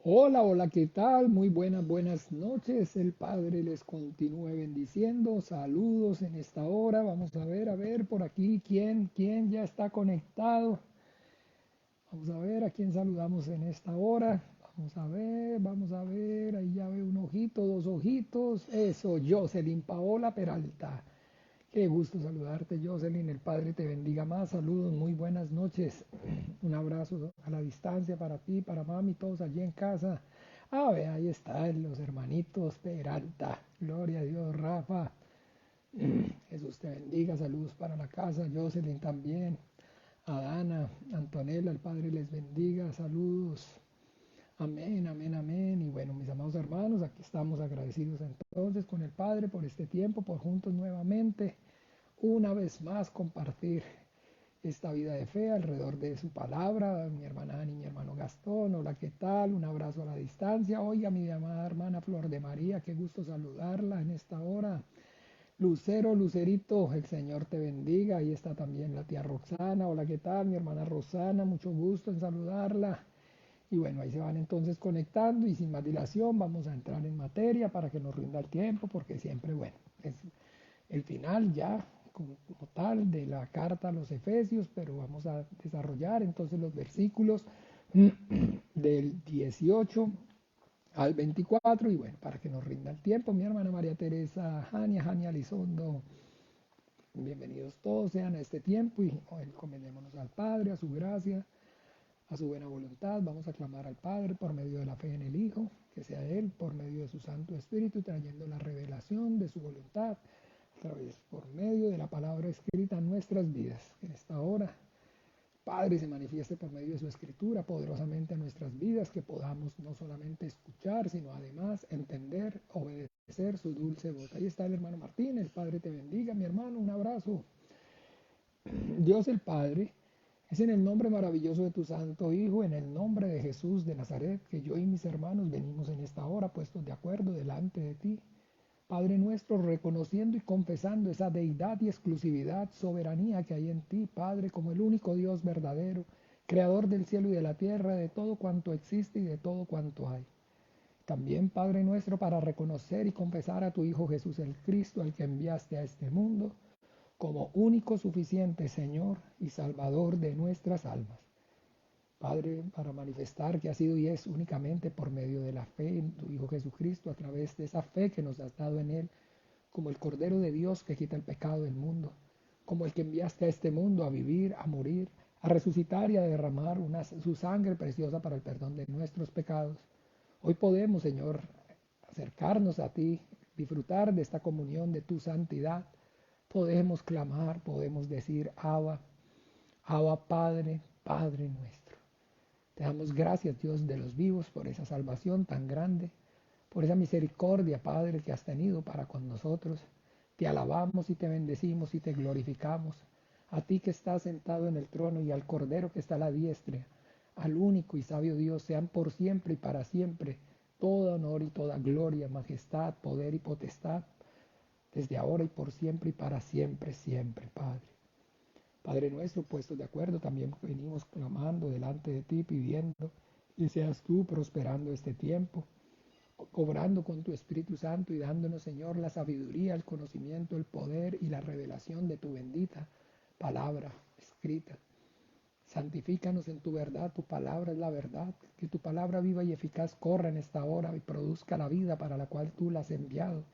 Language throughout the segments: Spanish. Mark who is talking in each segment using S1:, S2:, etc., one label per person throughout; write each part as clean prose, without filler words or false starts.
S1: Hola, hola, ¿qué tal? Muy buenas noches. El Padre les continúe bendiciendo. Saludos en esta hora. Vamos a ver por aquí quién ya está conectado. Vamos a ver a quién saludamos en esta hora. Vamos a ver. Ahí ya veo un ojito, dos ojitos. Eso, Jocelyn Paola Peralta. Qué gusto saludarte, Jocelyn. El Padre te bendiga más. Saludos, muy buenas noches. Un abrazo a la distancia para ti, para mami, todos allí en casa. Ve, ahí están los hermanitos Peralta. Gloria a Dios, Rafa. Jesús te bendiga. Saludos para la casa. Jocelyn también. Adana, Antonella, el Padre les bendiga. Saludos. Amén, amén, amén. Y bueno, mis amados hermanos, aquí estamos agradecidos entonces con el Padre por este tiempo, por juntos nuevamente, una vez más compartir esta vida de fe alrededor de su palabra. Mi hermana Ani, mi hermano Gastón, hola, ¿qué tal? Un abrazo a la distancia. Oiga, mi amada hermana Flor de María, qué gusto saludarla en esta hora. Lucero, Lucerito, el Señor te bendiga. Ahí está también la tía Roxana. Hola, ¿qué tal? Mi hermana Rosana, mucho gusto en saludarla. Y bueno, ahí se van entonces conectando y sin más dilación vamos a entrar en materia para que nos rinda el tiempo, porque siempre, bueno, es el final ya como tal de la carta a los Efesios, pero vamos a desarrollar entonces los versículos del 18 al 24 y bueno, para que nos rinda el tiempo, mi hermana María Teresa, Jania Lizondo, bienvenidos todos sean a este tiempo y hoy encomendémonos al Padre, a su gracia, a su buena voluntad. Vamos a clamar al Padre por medio de la fe en el Hijo, que sea Él por medio de su Santo Espíritu, trayendo la revelación de su voluntad, a través, por medio de la palabra escrita en nuestras vidas. Que en esta hora, Padre, se manifieste por medio de su escritura poderosamente en nuestras vidas, que podamos no solamente escuchar, sino además entender, obedecer su dulce voz. Ahí está el hermano Martín, el Padre te bendiga, mi hermano, un abrazo. Dios el Padre, es en el nombre maravilloso de tu Santo Hijo, en el nombre de Jesús de Nazaret, que yo y mis hermanos venimos en esta hora puestos de acuerdo delante de ti. Padre nuestro, reconociendo y confesando esa deidad y exclusividad, soberanía que hay en ti, Padre, como el único Dios verdadero, creador del cielo y de la tierra, de todo cuanto existe y de todo cuanto hay. También, Padre nuestro, para reconocer y confesar a tu Hijo Jesús el Cristo, al que enviaste a este mundo, como único suficiente Señor y Salvador de nuestras almas. Padre, para manifestar que ha sido y es únicamente por medio de la fe en tu Hijo Jesucristo, a través de esa fe que nos has dado en Él, como el Cordero de Dios que quita el pecado del mundo, como el que enviaste a este mundo a vivir, a morir, a resucitar y a derramar su sangre preciosa para el perdón de nuestros pecados. Hoy podemos, Señor, acercarnos a ti, disfrutar de esta comunión de tu santidad. Podemos clamar, podemos decir, Abba, Abba Padre, Padre nuestro. Te damos gracias, Dios de los vivos, por esa salvación tan grande, por esa misericordia, Padre, que has tenido para con nosotros. Te alabamos y te bendecimos y te glorificamos. A ti que estás sentado en el trono y al Cordero que está a la diestra, al único y sabio Dios, sean por siempre y para siempre todo honor y toda gloria, majestad, poder y potestad, desde ahora y por siempre y para siempre, siempre, Padre. Padre nuestro, puestos de acuerdo, también venimos clamando delante de ti, pidiendo que seas tú prosperando este tiempo, obrando con tu Espíritu Santo y dándonos, Señor, la sabiduría, el conocimiento, el poder y la revelación de tu bendita palabra escrita. Santifícanos en tu verdad, tu palabra es la verdad, que tu palabra viva y eficaz corra en esta hora y produzca la vida para la cual tú la has enviado.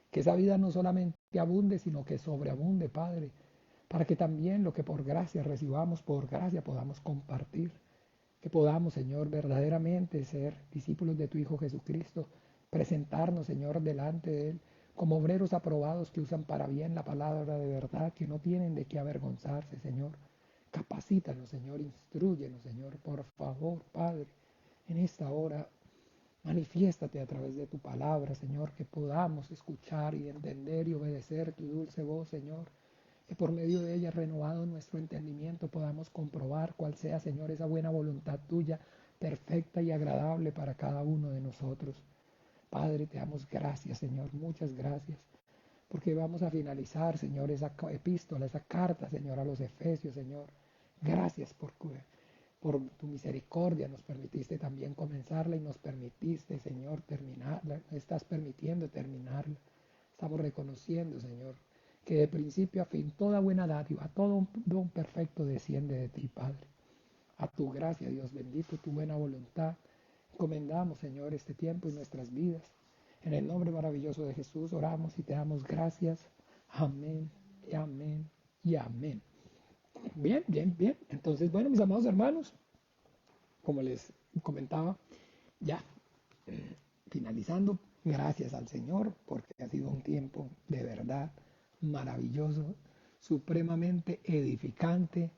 S1: Que esa vida no solamente abunde, sino que sobreabunde, Padre, para que también lo que por gracia recibamos, por gracia podamos compartir. Que podamos, Señor, verdaderamente ser discípulos de tu Hijo Jesucristo, presentarnos, Señor, delante de Él como obreros aprobados que usan para bien la palabra de verdad, que no tienen de qué avergonzarse, Señor. Capacítanos, Señor, instrúyenos, Señor, por favor, Padre, en esta hora. Manifiéstate a través de tu palabra, Señor, que podamos escuchar y entender y obedecer tu dulce voz, Señor. Que por medio de ella, renovado nuestro entendimiento, podamos comprobar cuál sea, Señor, esa buena voluntad tuya, perfecta y agradable para cada uno de nosotros. Padre, te damos gracias, Señor, muchas gracias, porque vamos a finalizar, Señor, esa epístola, esa carta, Señor, a los Efesios, Señor. Gracias por tu misericordia nos permitiste también comenzarla y nos permitiste, Señor, terminarla. Estás permitiendo terminarla. Estamos reconociendo, Señor, que de principio a fin toda buena dádiva, todo un don perfecto desciende de ti, Padre. A tu gracia, Dios bendito, tu buena voluntad. Encomendamos, Señor, este tiempo y nuestras vidas. En el nombre maravilloso de Jesús oramos y te damos gracias. Amén, y amén, y amén. Bien, bien, bien. Entonces, bueno, mis amados hermanos, como les comentaba, ya finalizando, gracias al Señor, porque ha sido un tiempo de verdad maravilloso, supremamente edificante.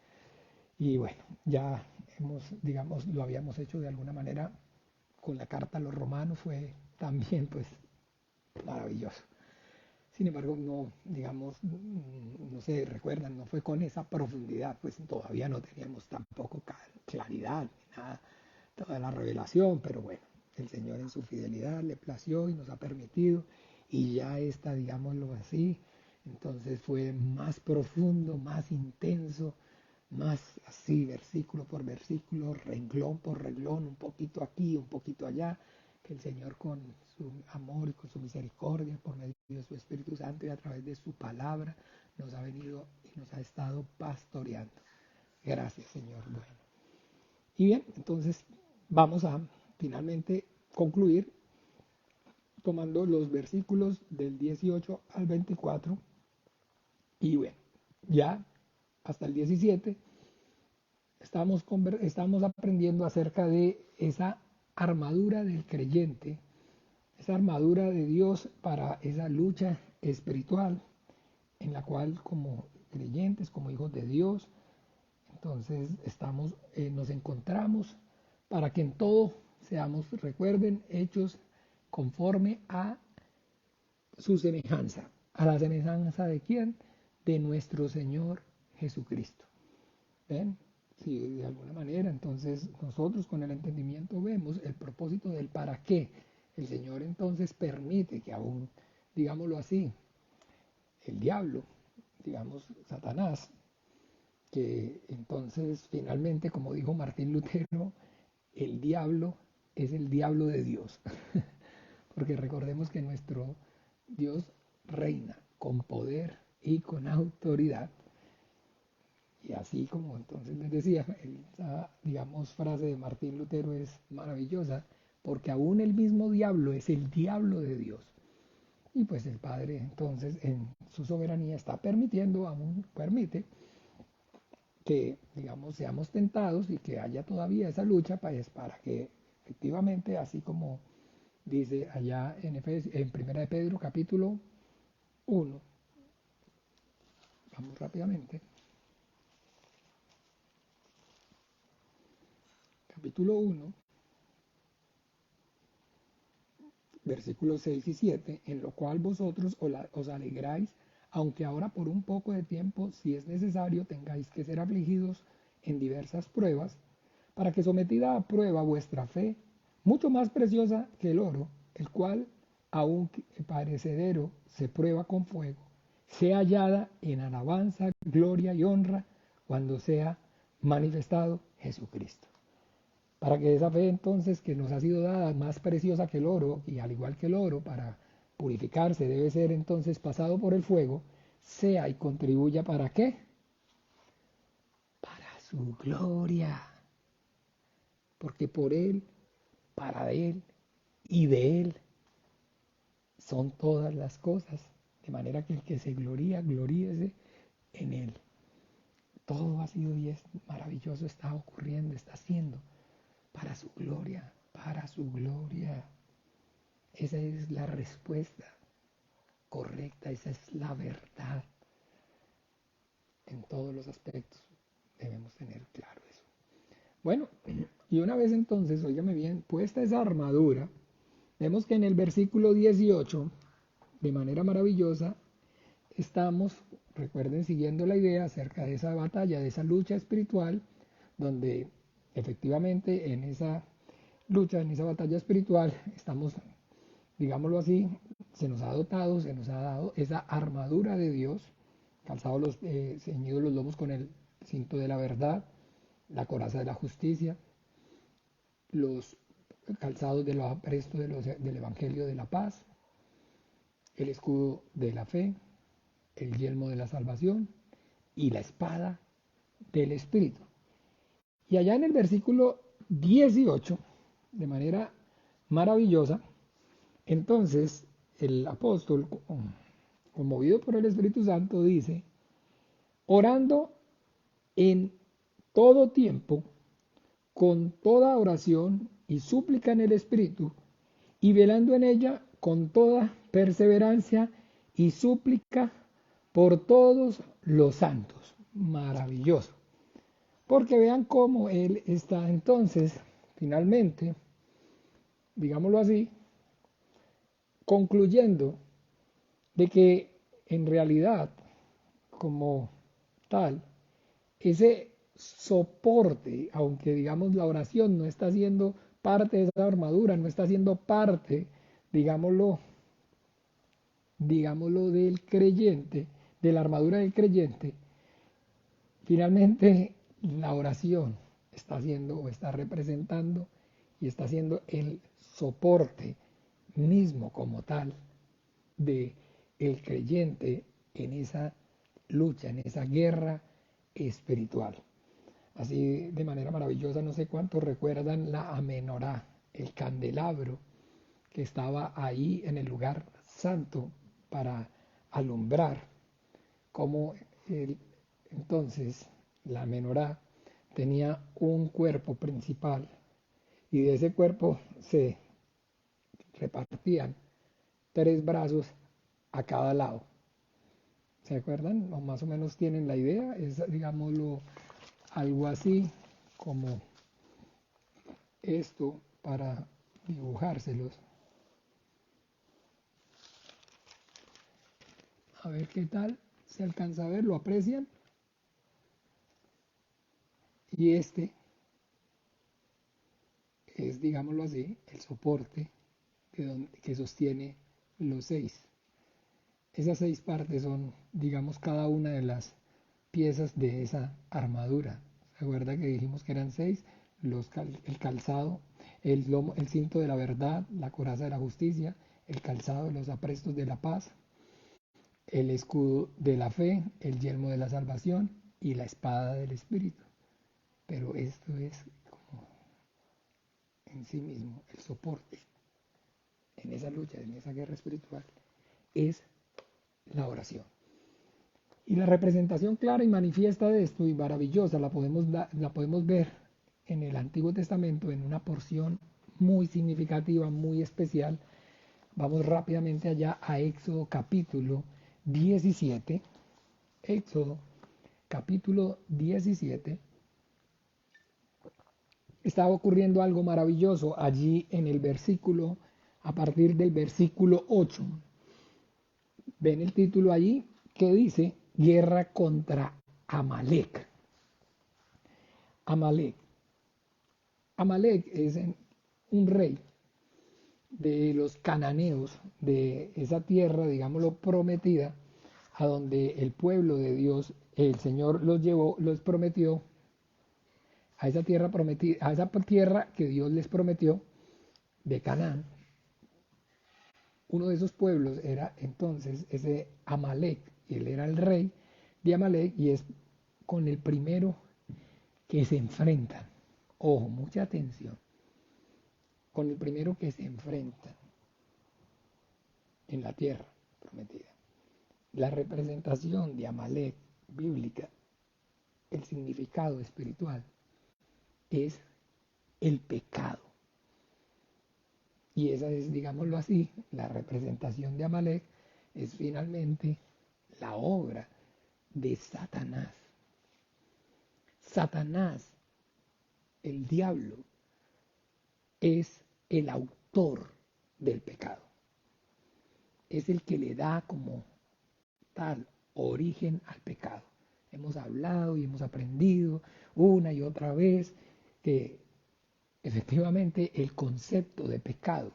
S1: Y bueno, ya hemos, digamos, lo habíamos hecho de alguna manera con la carta a los romanos, fue también pues maravilloso. Sin embargo, no, digamos, no se recuerdan, no fue con esa profundidad, pues todavía no teníamos tampoco claridad ni nada, toda la revelación, pero bueno, el Señor en su fidelidad le plació y nos ha permitido, y ya está, digámoslo así, entonces fue más profundo, más intenso, más así, versículo por versículo, renglón por renglón, un poquito aquí, un poquito allá, que el Señor con su amor y con su misericordia, por medio de su Espíritu Santo y a través de su palabra, nos ha venido y nos ha estado pastoreando. Gracias, Señor. Bueno. Y bien, entonces vamos a finalmente concluir tomando los versículos del 18 al 24. Y bueno, ya hasta el 17 estamos aprendiendo acerca de esa armadura del creyente, esa armadura de Dios para esa lucha espiritual en la cual como creyentes, como hijos de Dios, entonces nos encontramos para que en todo seamos, recuerden, hechos conforme a su semejanza. ¿A la semejanza de quién? De nuestro Señor Jesucristo. ¿Ven? Si de alguna manera, entonces nosotros con el entendimiento vemos el propósito del para qué. El Señor entonces permite que aún, digámoslo así, el diablo, digamos Satanás, que entonces finalmente, como dijo Martín Lutero, el diablo es el diablo de Dios. Porque recordemos que nuestro Dios reina con poder y con autoridad. Y así como entonces les decía, esa, digamos, frase de Martín Lutero es maravillosa, porque aún el mismo diablo es el diablo de Dios. Y pues el Padre entonces en su soberanía está permitiendo, aún permite, que digamos seamos tentados y que haya todavía esa lucha para que efectivamente, así como dice allá en Primera de Pedro capítulo 1, vamos rápidamente, capítulo 1, versículos 6 y 7, en lo cual vosotros os alegráis, aunque ahora por un poco de tiempo, si es necesario, tengáis que ser afligidos en diversas pruebas, para que sometida a prueba vuestra fe, mucho más preciosa que el oro, el cual, aunque parecedero, se prueba con fuego, sea hallada en alabanza, gloria y honra cuando sea manifestado Jesucristo. Para que esa fe entonces que nos ha sido dada más preciosa que el oro, y al igual que el oro, para purificarse debe ser entonces pasado por el fuego, sea y contribuya para qué? Para su gloria. Porque por Él, para Él y de Él son todas las cosas. De manera que el que se gloría, gloríese en Él. Todo ha sido y es maravilloso, está ocurriendo, está haciendo para su gloria, para su gloria. Esa es la respuesta correcta, esa es la verdad. En todos los aspectos debemos tener claro eso. Bueno, y una vez entonces, óigame bien, puesta esa armadura, vemos que en el versículo 18, de manera maravillosa, estamos, recuerden, siguiendo la idea acerca de esa batalla, de esa lucha espiritual, donde efectivamente en esa lucha, en esa batalla espiritual, estamos, digámoslo así, se nos ha dotado, se nos ha dado esa armadura de Dios, calzados ceñidos los lomos con el cinto de la verdad, la coraza de la justicia, los calzados de los aprestos del Evangelio de la paz, el escudo de la fe, el yelmo de la salvación y la espada del Espíritu. Y allá en el versículo 18, de manera maravillosa, entonces el apóstol, conmovido por el Espíritu Santo, dice, orando en todo tiempo, con toda oración y súplica en el Espíritu, y velando en ella con toda perseverancia y súplica por todos los santos. Maravilloso. Porque vean cómo él está entonces, finalmente, digámoslo así, concluyendo de que en realidad, como tal, ese soporte, aunque digamos la oración no está siendo parte de esa armadura, no está siendo parte, digámoslo, digámoslo del creyente, de la armadura del creyente, finalmente la oración está haciendo o está representando y está haciendo el soporte mismo como tal de el creyente en esa lucha, en esa guerra espiritual. Así de manera maravillosa, no sé cuántos recuerdan la amenorá, el candelabro que estaba ahí en el lugar santo para alumbrar, como entonces la menorá tenía un cuerpo principal y de ese cuerpo se repartían tres brazos a cada lado. ¿Se acuerdan? O más o menos tienen la idea. Es, digámoslo, algo así como esto para dibujárselos. A ver qué tal se alcanza a ver, lo aprecian. Y este es, digámoslo así, el soporte que sostiene los seis. Esas seis partes son, digamos, cada una de las piezas de esa armadura. ¿Se acuerda que dijimos que eran seis? El calzado, el lomo, el cinto de la verdad, la coraza de la justicia, el calzado, los aprestos de la paz, el escudo de la fe, el yelmo de la salvación y la espada del Espíritu. Pero esto es como en sí mismo el soporte en esa lucha, en esa guerra espiritual, es la oración. Y la representación clara y manifiesta de esto y maravillosa la podemos ver en el Antiguo Testamento en una porción muy significativa, muy especial. Vamos rápidamente allá a Éxodo capítulo 17. Éxodo capítulo 17. Estaba ocurriendo algo maravilloso allí en el versículo, a partir del versículo 8. Ven el título allí que dice guerra contra Amalek. Amalek. Amalek es un rey de los cananeos, de esa tierra, digámoslo, prometida, a donde el pueblo de Dios, el Señor los llevó, los prometió a esa tierra prometida, a esa tierra que Dios les prometió de Canaán. Uno de esos pueblos era entonces ese Amalek, y él era el rey de Amalek, y es con el primero que se enfrentan. Ojo, mucha atención. Con el primero que se enfrentan en la tierra prometida. La representación de Amalek bíblica, el significado espiritual, es el pecado. Y esa es, digámoslo así, la representación de Amalek es finalmente la obra de Satanás. Satanás, el diablo, es el autor del pecado. Es el que le da como tal origen al pecado. Hemos hablado y hemos aprendido una y otra vez que efectivamente el concepto de pecado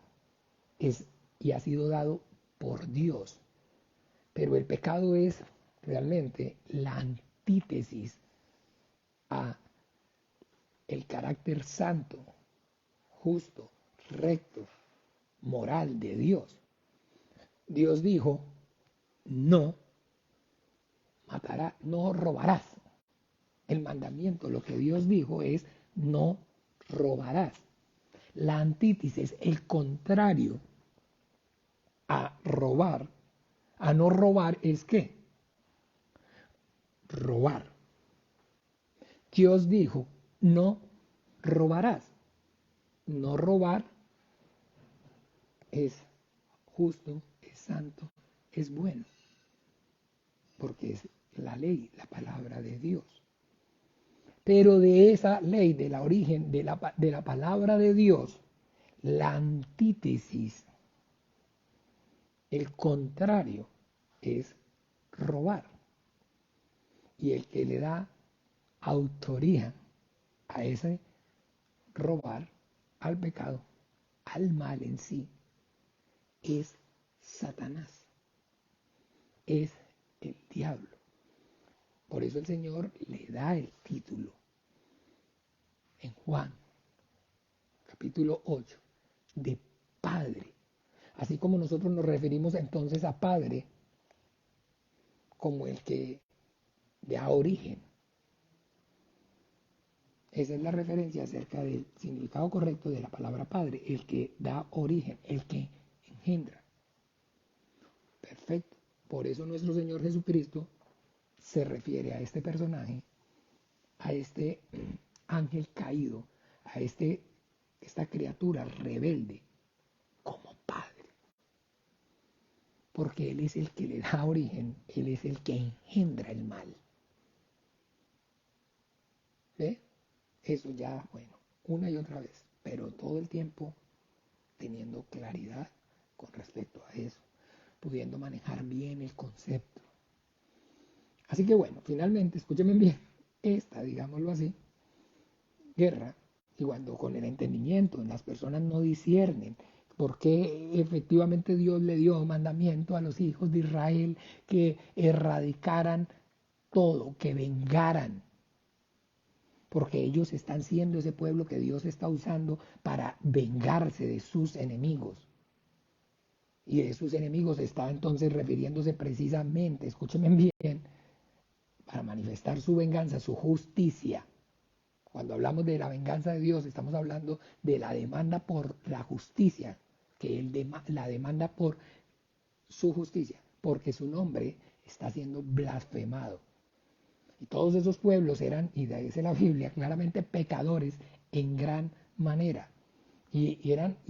S1: es y ha sido dado por Dios, pero el pecado es realmente la antítesis a el carácter santo, justo, recto, moral de Dios. Dios dijo, no matarás, no robarás. El mandamiento, lo que Dios dijo es, no robarás. La antítesis, el contrario a robar, a no robar es ¿qué? Robar. Dios dijo, no robarás. No robar es justo, es santo, es bueno, porque es la ley, la palabra de Dios. Pero de esa ley, de la origen, de la palabra de Dios, la antítesis, el contrario, es robar. Y el que le da autoría a ese robar, al pecado, al mal en sí, es Satanás, es el diablo. Por eso el Señor le da el título en Juan, capítulo 8, de Padre. Así como nosotros nos referimos entonces a Padre como el que da origen. Esa es la referencia acerca del significado correcto de la palabra Padre, el que da origen, el que engendra. Perfecto. Por eso nuestro Señor Jesucristo se refiere a este personaje, a este ángel caído, a esta criatura rebelde, como Padre. Porque Él es el que le da origen, Él es el que engendra el mal. ¿Ve? Eso ya, bueno, una y otra vez, pero todo el tiempo teniendo claridad con respecto a eso, pudiendo manejar bien el concepto. Así que bueno, finalmente, escúchenme bien, esta, digámoslo así, guerra, y cuando con el entendimiento las personas no disciernen por qué efectivamente Dios le dio mandamiento a los hijos de Israel que erradicaran todo, que vengaran, porque ellos están siendo ese pueblo que Dios está usando para vengarse de sus enemigos. Y de sus enemigos está entonces refiriéndose precisamente, escúchenme bien, para manifestar su venganza, su justicia. Cuando hablamos de la venganza de Dios, estamos hablando de la demanda por la justicia, que Él la demanda por su justicia, porque su nombre está siendo blasfemado. Y todos esos pueblos eran, y de ahí dice la Biblia, claramente pecadores en gran manera. Y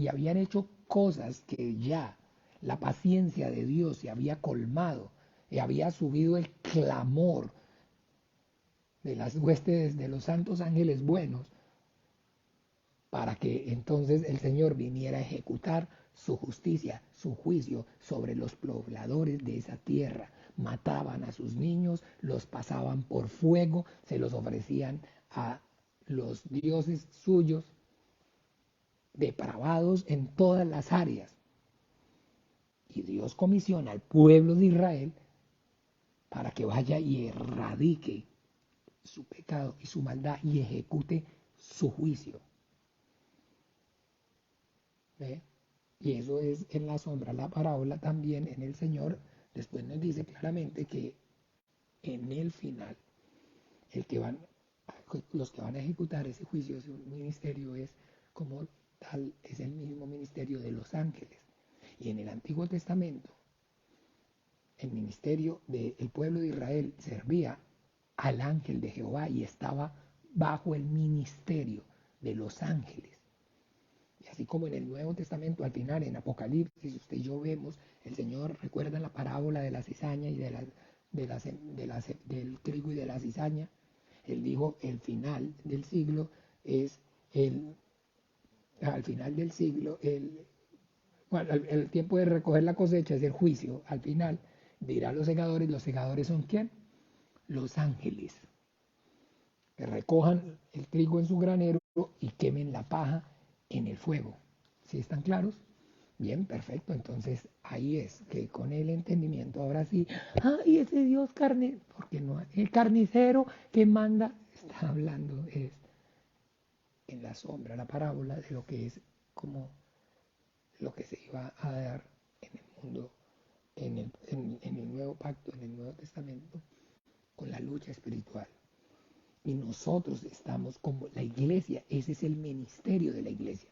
S1: habían hecho cosas que ya la paciencia de Dios se había colmado, y había subido el clamor de las huestes de los santos ángeles buenos, para que entonces el Señor viniera a ejecutar su justicia, su juicio sobre los pobladores de esa tierra. Mataban a sus niños, los pasaban por fuego, se los ofrecían a los dioses suyos, depravados en todas las áreas. Y Dios comisiona al pueblo de Israel para que vaya y erradique su pecado y su maldad y ejecute su juicio. ¿Ve? Y eso es en la sombra, la parábola también en el Señor. Después nos dice claramente que en el final, los que van a ejecutar ese juicio, ese ministerio es como tal, es el mismo ministerio de los ángeles. Y en el Antiguo Testamento, el ministerio del pueblo de Israel servía al ángel de Jehová y estaba bajo el ministerio de los ángeles. Y así como en el Nuevo Testamento, al final, en Apocalipsis, usted y yo vemos, el Señor recuerda la parábola de la cizaña y del trigo y de la cizaña. Él dijo, el final del siglo es al final del siglo, bueno, el tiempo de recoger la cosecha es el juicio. Al final dirá los segadores son ¿quién? Los ángeles, que recojan el trigo en su granero y quemen la paja en el fuego. ¿Sí están claros? Bien, perfecto. Entonces ahí es que con el entendimiento, ahora sí, y ese Dios carne, porque no, el carnicero que manda, está hablando es en la sombra, la parábola de lo que es como lo que se iba a dar en el mundo, en el nuevo pacto, en el Nuevo Testamento, con la lucha espiritual. Y nosotros estamos como la iglesia, ese es el ministerio de la iglesia.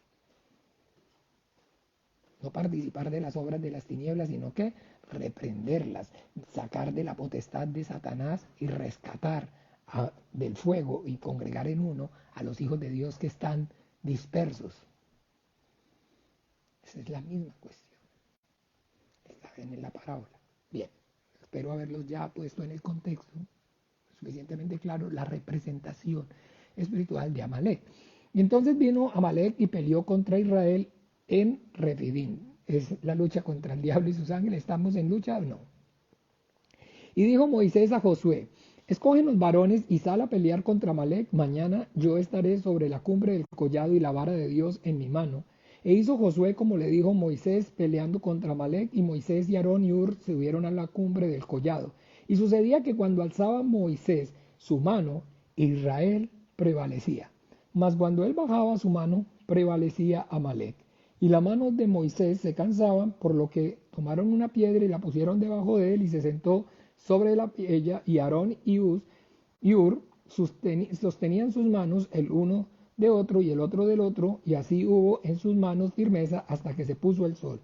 S1: No participar de las obras de las tinieblas, sino que reprenderlas, sacar de la potestad de Satanás y rescatar del fuego y congregar en uno a los hijos de Dios que están dispersos. Esa es la misma cuestión. Está en la parábola. Bien, espero haberlos ya puesto en el contexto suficientemente claro, la representación espiritual de Amalek. Y entonces vino Amalek y peleó contra Israel en Refidim. Es la lucha contra el diablo y sus ángeles. ¿Estamos en lucha o no? Y dijo Moisés a Josué: escógenos varones y sal a pelear contra Amalek. Mañana yo estaré sobre la cumbre del collado y la vara de Dios en mi mano. E hizo Josué como le dijo Moisés, peleando contra Amalek, y Moisés y Aarón y Hur subieron a la cumbre del collado. Y sucedía que cuando alzaba Moisés su mano, Israel prevalecía. Mas cuando él bajaba su mano, prevalecía Amalek. Y la mano de Moisés se cansaba, por lo que tomaron una piedra y la pusieron debajo de él, y se sentó sobre ella, y Aarón y Hur sostenían sus manos el uno de otro y el otro del otro, y así hubo en sus manos firmeza hasta que se puso el sol.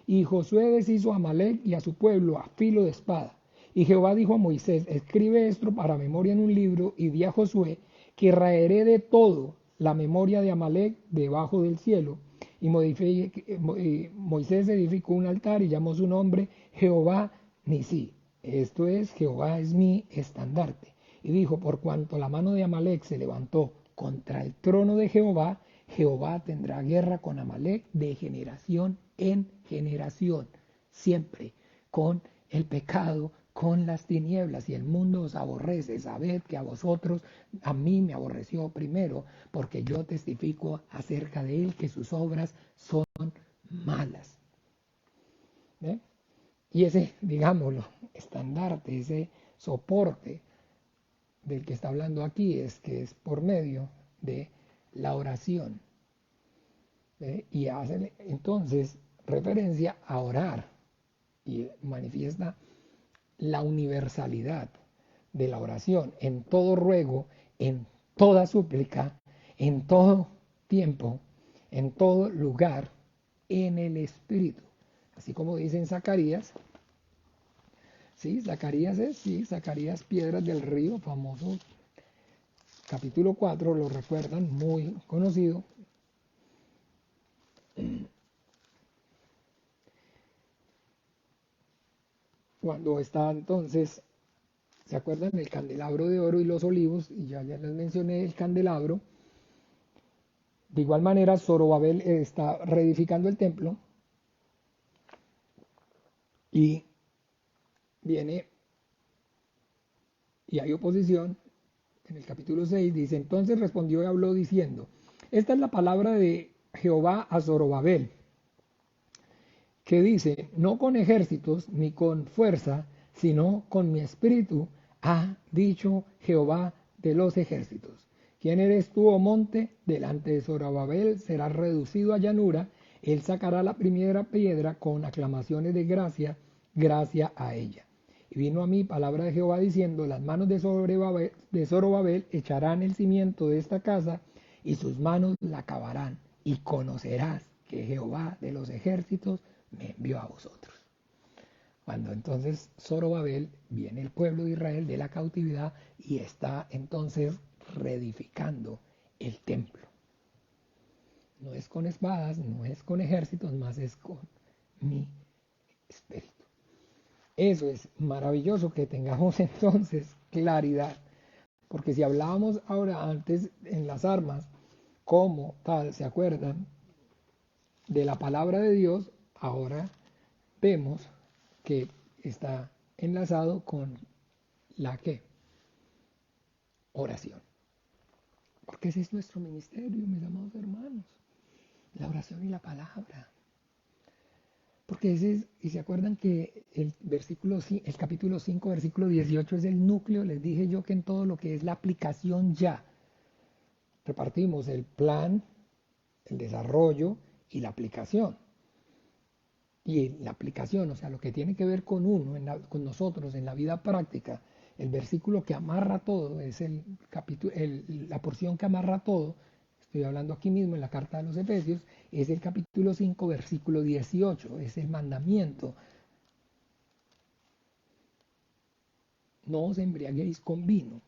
S1: Y Josué deshizo a Amalek y a su pueblo a filo de espada. Y Jehová dijo a Moisés: escribe esto para memoria en un libro, y di a Josué que raeré de todo la memoria de Amalek debajo del cielo. Y Moisés edificó un altar y llamó su nombre Jehová Nisí. Esto es: Jehová es mi estandarte. Y dijo: por cuanto la mano de Amalek se levantó contra el trono de Jehová, Jehová tendrá guerra con Amalek de generación en generación, siempre con el pecado, con las tinieblas. Y el mundo os aborrece, sabed que a vosotros, a mí me aborreció primero, porque yo testifico acerca de él que sus obras son malas. ¿Eh? Y ese, digámoslo, estandarte, ese soporte del que está hablando aquí, es que es por medio de la oración. Y hace entonces referencia a orar y manifiesta la universalidad de la oración en todo ruego, en toda súplica, en todo tiempo, en todo lugar, en el Espíritu. Así como dice en Zacarías. Sí, Zacarías es, sí, Zacarías Piedras del Río, famoso, capítulo 4, lo recuerdan, muy conocido. Cuando está entonces, ¿se acuerdan del candelabro de oro y los olivos? Y ya les mencioné el candelabro. De igual manera, Zorobabel está reedificando el templo y viene y hay oposición. En el capítulo 6 dice: entonces respondió y habló diciendo: esta es la palabra de Jehová a Zorobabel, que dice: no con ejércitos ni con fuerza, sino con mi espíritu, ha dicho Jehová de los ejércitos. ¿Quién eres tú, oh monte? Delante de Zorobabel serás reducido a llanura. Él sacará la primera piedra con aclamaciones de gracia, gracia a ella. Y vino a mí palabra de Jehová diciendo: las manos de Zorobabel echarán el cimiento de esta casa, y sus manos la acabarán, y conocerás que Jehová de los ejércitos me envió a vosotros. Cuando entonces Zorobabel, viene el pueblo de Israel de la cautividad y está entonces reedificando el templo. No es con espadas, no es con ejércitos, más es con mi espíritu. Eso es maravilloso, que tengamos entonces claridad, porque si hablábamos ahora antes en las armas, como tal, ¿se acuerdan? De la palabra de Dios, ahora vemos que está enlazado con la ¿qué? Oración. Porque ese es nuestro ministerio, mis amados hermanos. La oración y la palabra. Porque ese es, y se acuerdan que el capítulo 5, versículo 18 es el núcleo. Les dije yo que en todo lo que es la aplicación ya repartimos el plan, el desarrollo y la aplicación. Y la aplicación, o sea, lo que tiene que ver con uno, con nosotros en la vida práctica, el versículo que amarra todo, es el capítulo, la porción que amarra todo, estoy hablando aquí mismo en la carta de los Efesios, es el capítulo 5, versículo 18, es el mandamiento. No os embriaguéis con vino,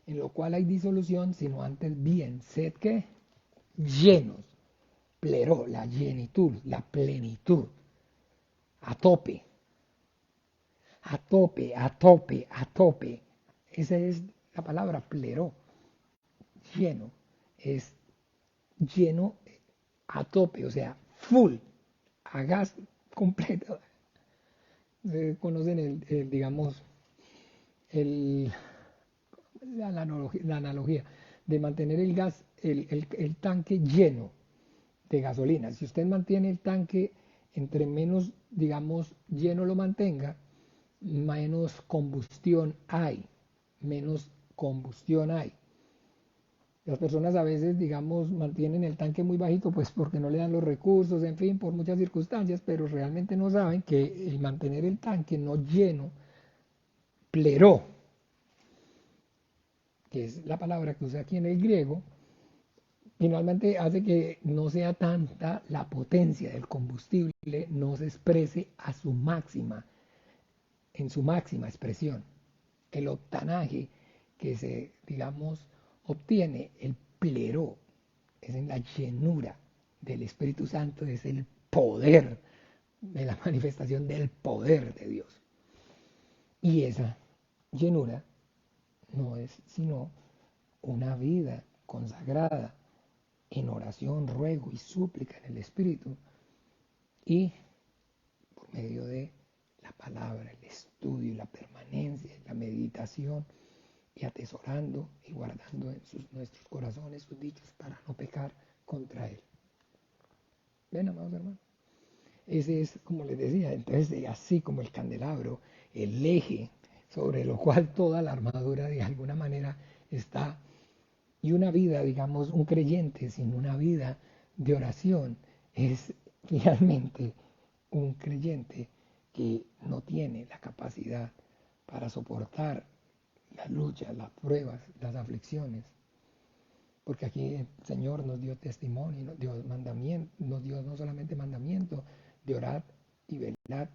S1: en lo cual hay disolución, sino antes bien, sed que llenos, pleró, la llenitud, la plenitud, a tope, a tope, a tope, a tope. Esa es la palabra pleró, lleno, es lleno a tope, o sea, full, a gas completo. Ustedes conocen digamos, el, la analogía de mantener el gas, el tanque lleno de gasolina. Si usted mantiene el tanque, entre menos, digamos, lleno lo mantenga, menos combustión hay, menos combustión hay. Las personas a veces, digamos, mantienen el tanque muy bajito, pues porque no le dan los recursos, en fin, por muchas circunstancias, pero realmente no saben que el mantener el tanque no lleno, pleró, que es la palabra que usa aquí en el griego, finalmente hace que no sea tanta la potencia del combustible, no se exprese a su máxima, en su máxima expresión. El octanaje que se, digamos, obtiene, el plero, es en la llenura del Espíritu Santo, es el poder de la manifestación del poder de Dios. Y esa llenura no es sino una vida consagrada en oración, ruego y súplica en el Espíritu y por medio de la palabra, el estudio, la permanencia, la meditación y atesorando y guardando en nuestros corazones sus dichos para no pecar contra Él. ¿Ven, amados hermanos? Ese es, como les decía, entonces así como el candelabro, el eje sobre lo cual toda la armadura de alguna manera está. Y una vida, digamos, un creyente sin una vida de oración es realmente un creyente que no tiene la capacidad para soportar las luchas, las pruebas, las aflicciones. Porque aquí el Señor nos dio testimonio, nos dio mandamiento, nos dio no solamente mandamiento de orar y velar,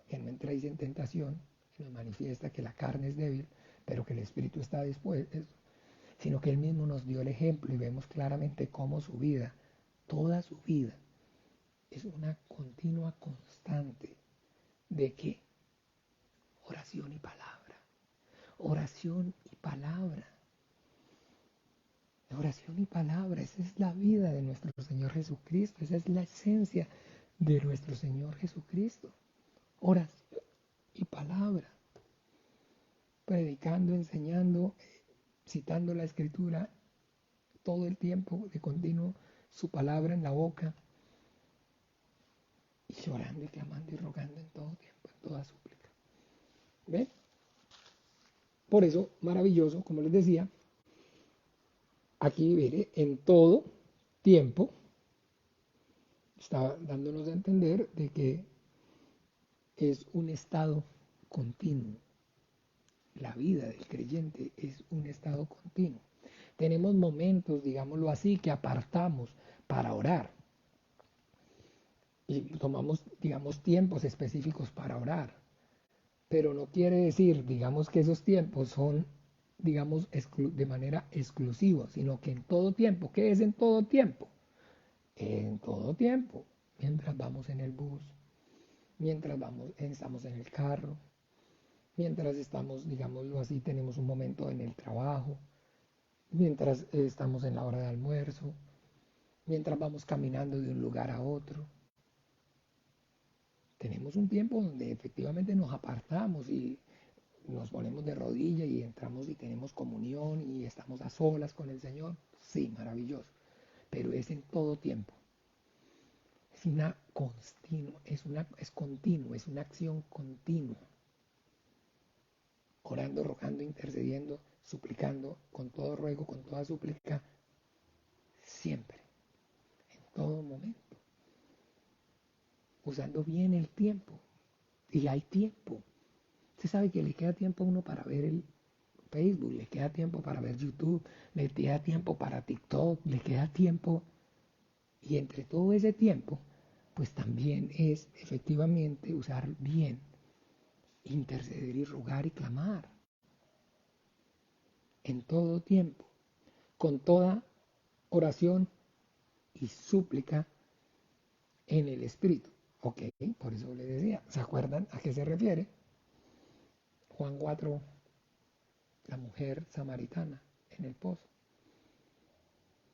S1: que no entréis en tentación, y nos manifiesta que la carne es débil, pero que el Espíritu está dispuesto, sino que Él mismo nos dio el ejemplo y vemos claramente cómo su vida, toda su vida, es una continua constante de que oración y palabra, oración y palabra, oración y palabra, esa es la vida de nuestro Señor Jesucristo, esa es la esencia de nuestro Señor Jesucristo, oración y palabra, predicando, enseñando, citando la Escritura todo el tiempo de continuo, su palabra en la boca, y llorando y clamando y rogando en todo tiempo, en toda súplica. ¿Ven? Por eso, maravilloso, como les decía, aquí veré en todo tiempo, está dándonos a entender de que es un estado continuo. La vida del creyente es un estado continuo. Tenemos momentos, digámoslo así, que apartamos para orar. Y tomamos, digamos, tiempos específicos para orar. Pero no quiere decir, digamos, que esos tiempos son, digamos, de manera exclusiva, sino que en todo tiempo. ¿Qué es en todo tiempo? En todo tiempo. Mientras vamos en el bus, mientras estamos en el carro, mientras estamos, digámoslo así, tenemos un momento en el trabajo, mientras estamos en la hora de almuerzo, mientras vamos caminando de un lugar a otro. Tenemos un tiempo donde efectivamente nos apartamos y nos ponemos de rodilla y entramos y tenemos comunión y estamos a solas con el Señor. Sí, maravilloso. Pero es en todo tiempo. Es una continua, es continuo, es una acción continua. Orando, rogando, intercediendo, suplicando, con todo ruego, con toda súplica, siempre, en todo momento, usando bien el tiempo. Y hay tiempo. Usted sabe que le queda tiempo a uno para ver el Facebook, le queda tiempo para ver YouTube, le queda tiempo para TikTok, le queda tiempo. Y entre todo ese tiempo, pues también es efectivamente usar bien, interceder y rogar y clamar en todo tiempo, con toda oración y súplica en el Espíritu. Ok, por eso le decía, ¿se acuerdan a qué se refiere? Juan 4, la mujer samaritana en el pozo.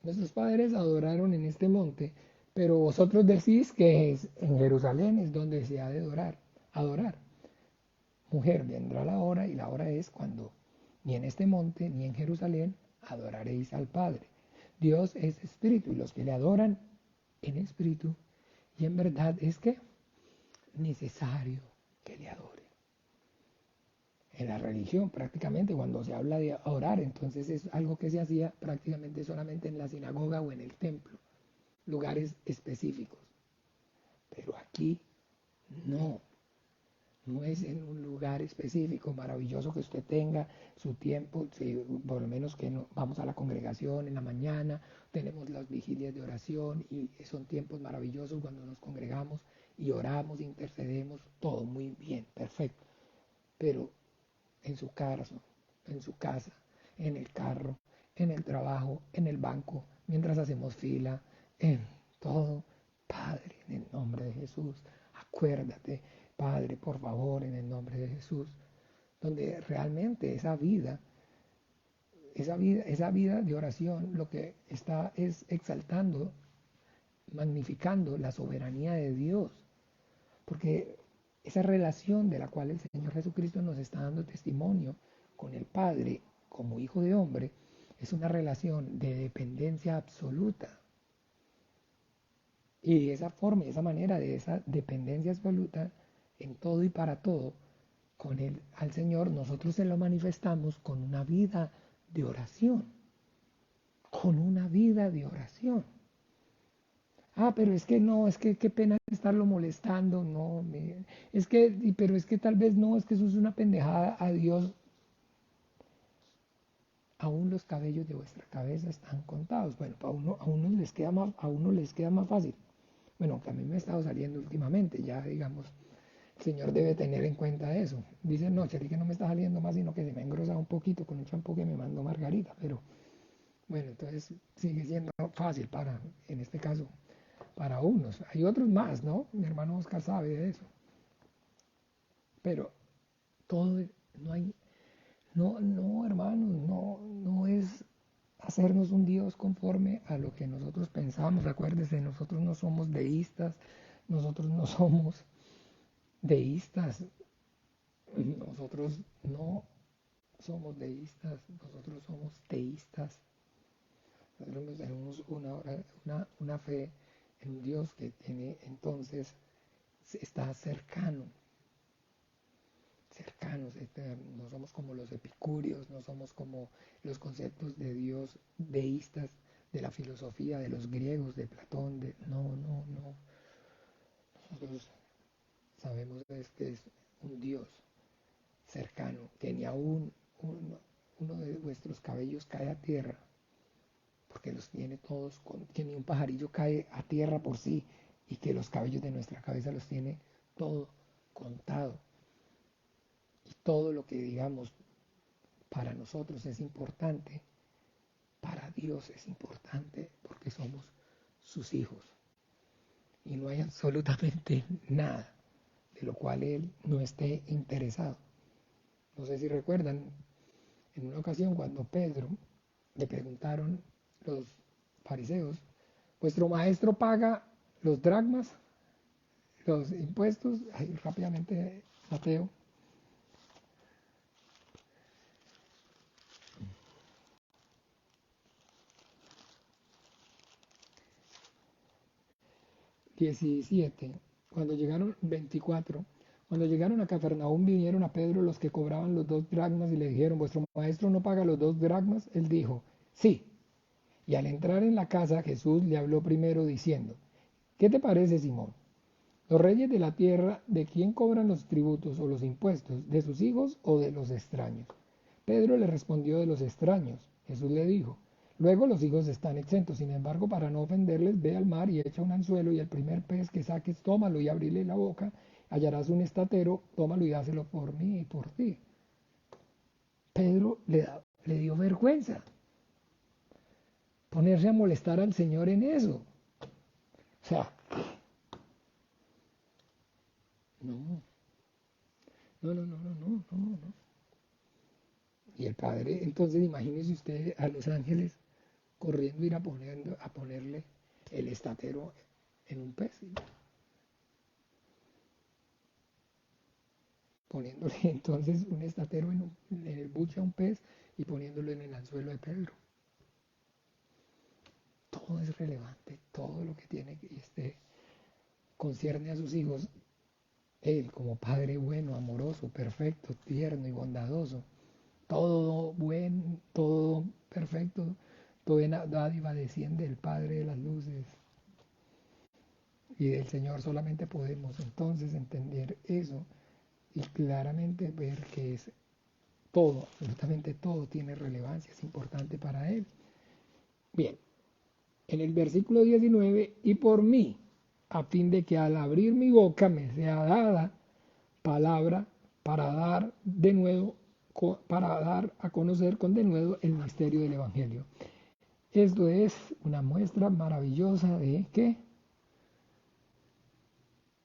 S1: Nuestros padres adoraron en este monte, pero vosotros decís que es en Jerusalén es donde se ha de adorar. Mujer, vendrá la hora y la hora es cuando ni en este monte ni en Jerusalén adoraréis al Padre. Dios es espíritu y los que le adoran en espíritu y en verdad es que necesario que le adoren. En la religión prácticamente cuando se habla de orar, entonces es algo que se hacía prácticamente solamente en la sinagoga o en el templo, lugares específicos. Pero aquí no, no es en un lugar específico, maravilloso que usted tenga su tiempo, si por lo menos que no, vamos a la congregación en la mañana, tenemos las vigilias de oración y son tiempos maravillosos cuando nos congregamos y oramos, intercedemos, todo muy bien, perfecto. Pero en su casa, en el carro, en el trabajo, en el banco, mientras hacemos fila, en todo. Padre, en el nombre de Jesús, acuérdate, Padre, por favor, en el nombre de Jesús, donde realmente esa vida de oración lo que está es exaltando, magnificando la soberanía de Dios, porque esa relación de la cual el Señor Jesucristo nos está dando testimonio con el Padre como hijo de hombre, es una relación de dependencia absoluta. Y de esa forma, de esa manera, de esa dependencia absoluta en todo y para todo, con él al Señor, nosotros se lo manifestamos con una vida de oración. Con una vida de oración. Ah, pero es que no, es que qué pena estarlo molestando, no, es que, pero es que tal vez no, es que eso es una pendejada a Dios. Aún los cabellos de vuestra cabeza están contados. Bueno, a uno les queda más fácil. Bueno, que a mí me ha estado saliendo últimamente, ya digamos, el Señor debe tener en cuenta eso. Dice, no, Cheri, que no me está saliendo más, sino que se me ha engrosado un poquito con un champú que me mandó Margarita, pero bueno, entonces sigue siendo fácil en este caso, para unos. Hay otros más, ¿no? Mi hermano Oscar sabe de eso. Pero todo, no hay, no, hermanos, no es hacernos un Dios conforme a lo que nosotros pensamos. Acuérdense, nosotros no somos deístas, nosotros no somos deístas, nosotros no somos deístas, nosotros somos teístas. Nosotros tenemos una fe en un Dios que tiene entonces, está cercanos, no somos como los epicúreos, no somos como los conceptos de Dios deístas de la filosofía de los griegos, de Platón, no. Nosotros sabemos que es un Dios cercano, que ni aún uno de vuestros cabellos cae a tierra, porque los tiene todos, que ni un pajarillo cae a tierra por sí, y que los cabellos de nuestra cabeza los tiene todo contado. Y todo lo que digamos para nosotros es importante, para Dios es importante, porque somos sus hijos. Y no hay absolutamente nada de lo cual Él no esté interesado. No sé si recuerdan, en una ocasión cuando Pedro le preguntaron los fariseos, ¿vuestro maestro paga los dracmas, los impuestos? Ay, rápidamente, Mateo. XVII, cuando llegaron 24, cuando llegaron a Cafarnaúm vinieron a Pedro los que cobraban los 2 dracmas y le dijeron, ¿vuestro maestro no paga los 2 dracmas? Él dijo, sí. Y al entrar en la casa, Jesús le habló primero diciendo, ¿qué te parece, Simón? Los reyes de la tierra, ¿de quién cobran los tributos o los impuestos? ¿De sus hijos o de los extraños? Pedro le respondió de los extraños. Jesús le dijo, luego los hijos están exentos. Sin embargo, para no ofenderles, ve al mar y echa un anzuelo y el primer pez que saques, tómalo y abrile la boca. Hallarás un estatero, tómalo y dáselo por mí y por ti. Pedro le dio vergüenza ponerse a molestar al Señor en eso. O sea, no, no. Y el Padre, entonces imagínese usted a los ángeles corriendo ir a ponerle el estatero en un pez, ¿sí? Poniéndole entonces un estatero en el buche a un pez y poniéndolo en el anzuelo de Pedro. Todo es relevante, todo lo que tiene y concierne a sus hijos, él como Padre bueno, amoroso, perfecto, tierno y bondadoso, todo buen, todo perfecto, toda dádiva desciende del Padre de las luces y del Señor. Solamente podemos entonces entender eso y claramente ver que es todo, absolutamente todo tiene relevancia, es importante para Él. Bien, en el versículo 19, y por mí, a fin de que al abrir mi boca me sea dada palabra para dar de nuevo, para dar a conocer con denuedo el misterio del Evangelio. Esto es una muestra maravillosa de ¿qué?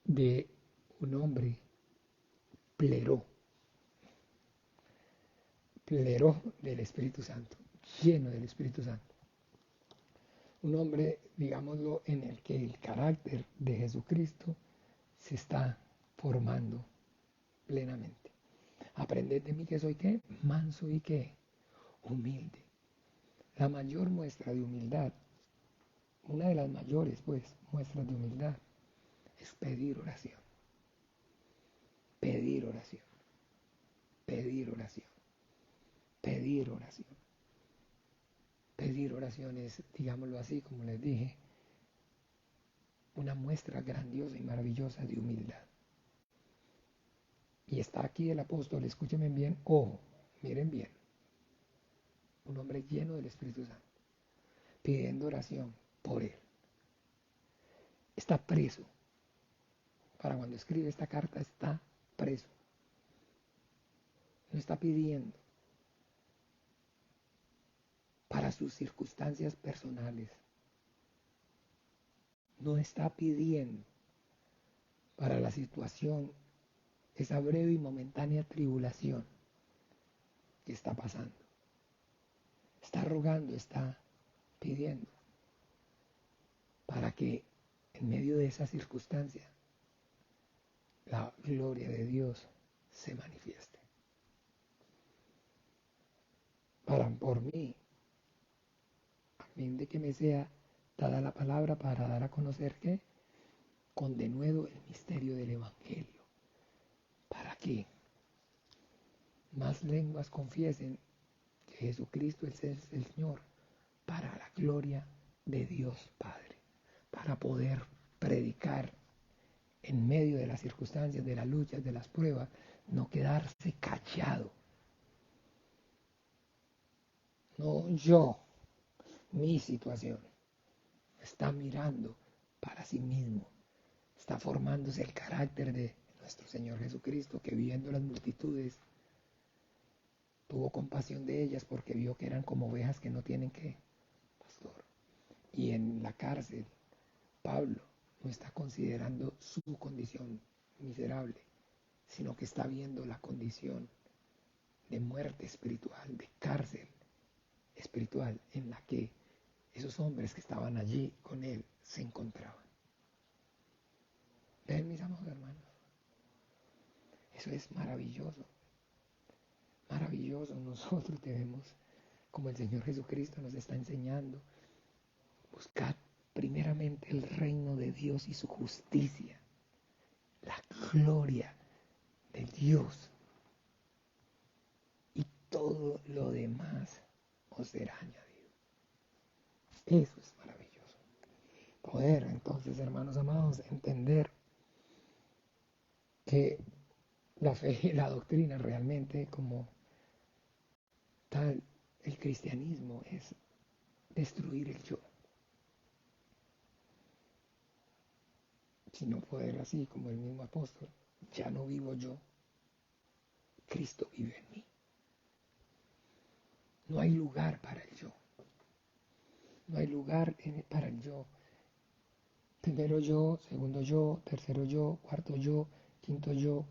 S1: De un hombre pleró, pleró del Espíritu Santo, lleno del Espíritu Santo. Un hombre, digámoslo, en el que el carácter de Jesucristo se está formando plenamente. Aprended de mí que soy qué, manso y qué, humilde. La mayor muestra de humildad, una de las mayores pues muestras de humildad, es pedir oración, pedir oración, pedir oración, pedir oración. Pedir oración es, digámoslo así, como les dije, una muestra grandiosa y maravillosa de humildad. Y está aquí el apóstol, escúchenme bien, ojo, miren bien, un hombre lleno del Espíritu Santo, pidiendo oración por él. Está preso. Para cuando escribe esta carta está preso. No está pidiendo para sus circunstancias personales. No está pidiendo para la situación, esa breve y momentánea tribulación que está pasando. Está rogando, está pidiendo para que en medio de esa circunstancia la gloria de Dios se manifieste. Por mí, a fin de que me sea dada la palabra para dar a conocer que con denuedo el misterio del Evangelio, para que más lenguas confiesen que Jesucristo es el Señor, para la gloria de Dios Padre, para poder predicar en medio de las circunstancias, de las luchas, de las pruebas, no quedarse callado. No yo, mi situación, está mirando para sí mismo, está formándose el carácter de nuestro Señor Jesucristo, que viendo las multitudes tuvo compasión de ellas porque vio que eran como ovejas que no tienen que pastor. Y en la cárcel, Pablo no está considerando su condición miserable, sino que está viendo la condición de muerte espiritual, de cárcel espiritual en la que esos hombres que estaban allí con él se encontraban. ¿Ven, mis amados hermanos? Eso es maravilloso. Maravilloso. Nosotros debemos, como el Señor Jesucristo nos está enseñando, buscar primeramente el reino de Dios y su justicia, la gloria de Dios, y todo lo demás os será añadido. Eso es maravilloso. Poder, entonces, hermanos amados, entender que la fe y la doctrina realmente como tal, el cristianismo es destruir el yo. Sino poder así como el mismo apóstol, ya no vivo yo, Cristo vive en mí. No hay lugar para el yo. No hay lugar para el yo. Primero yo, segundo yo, tercero yo, cuarto yo, quinto yo.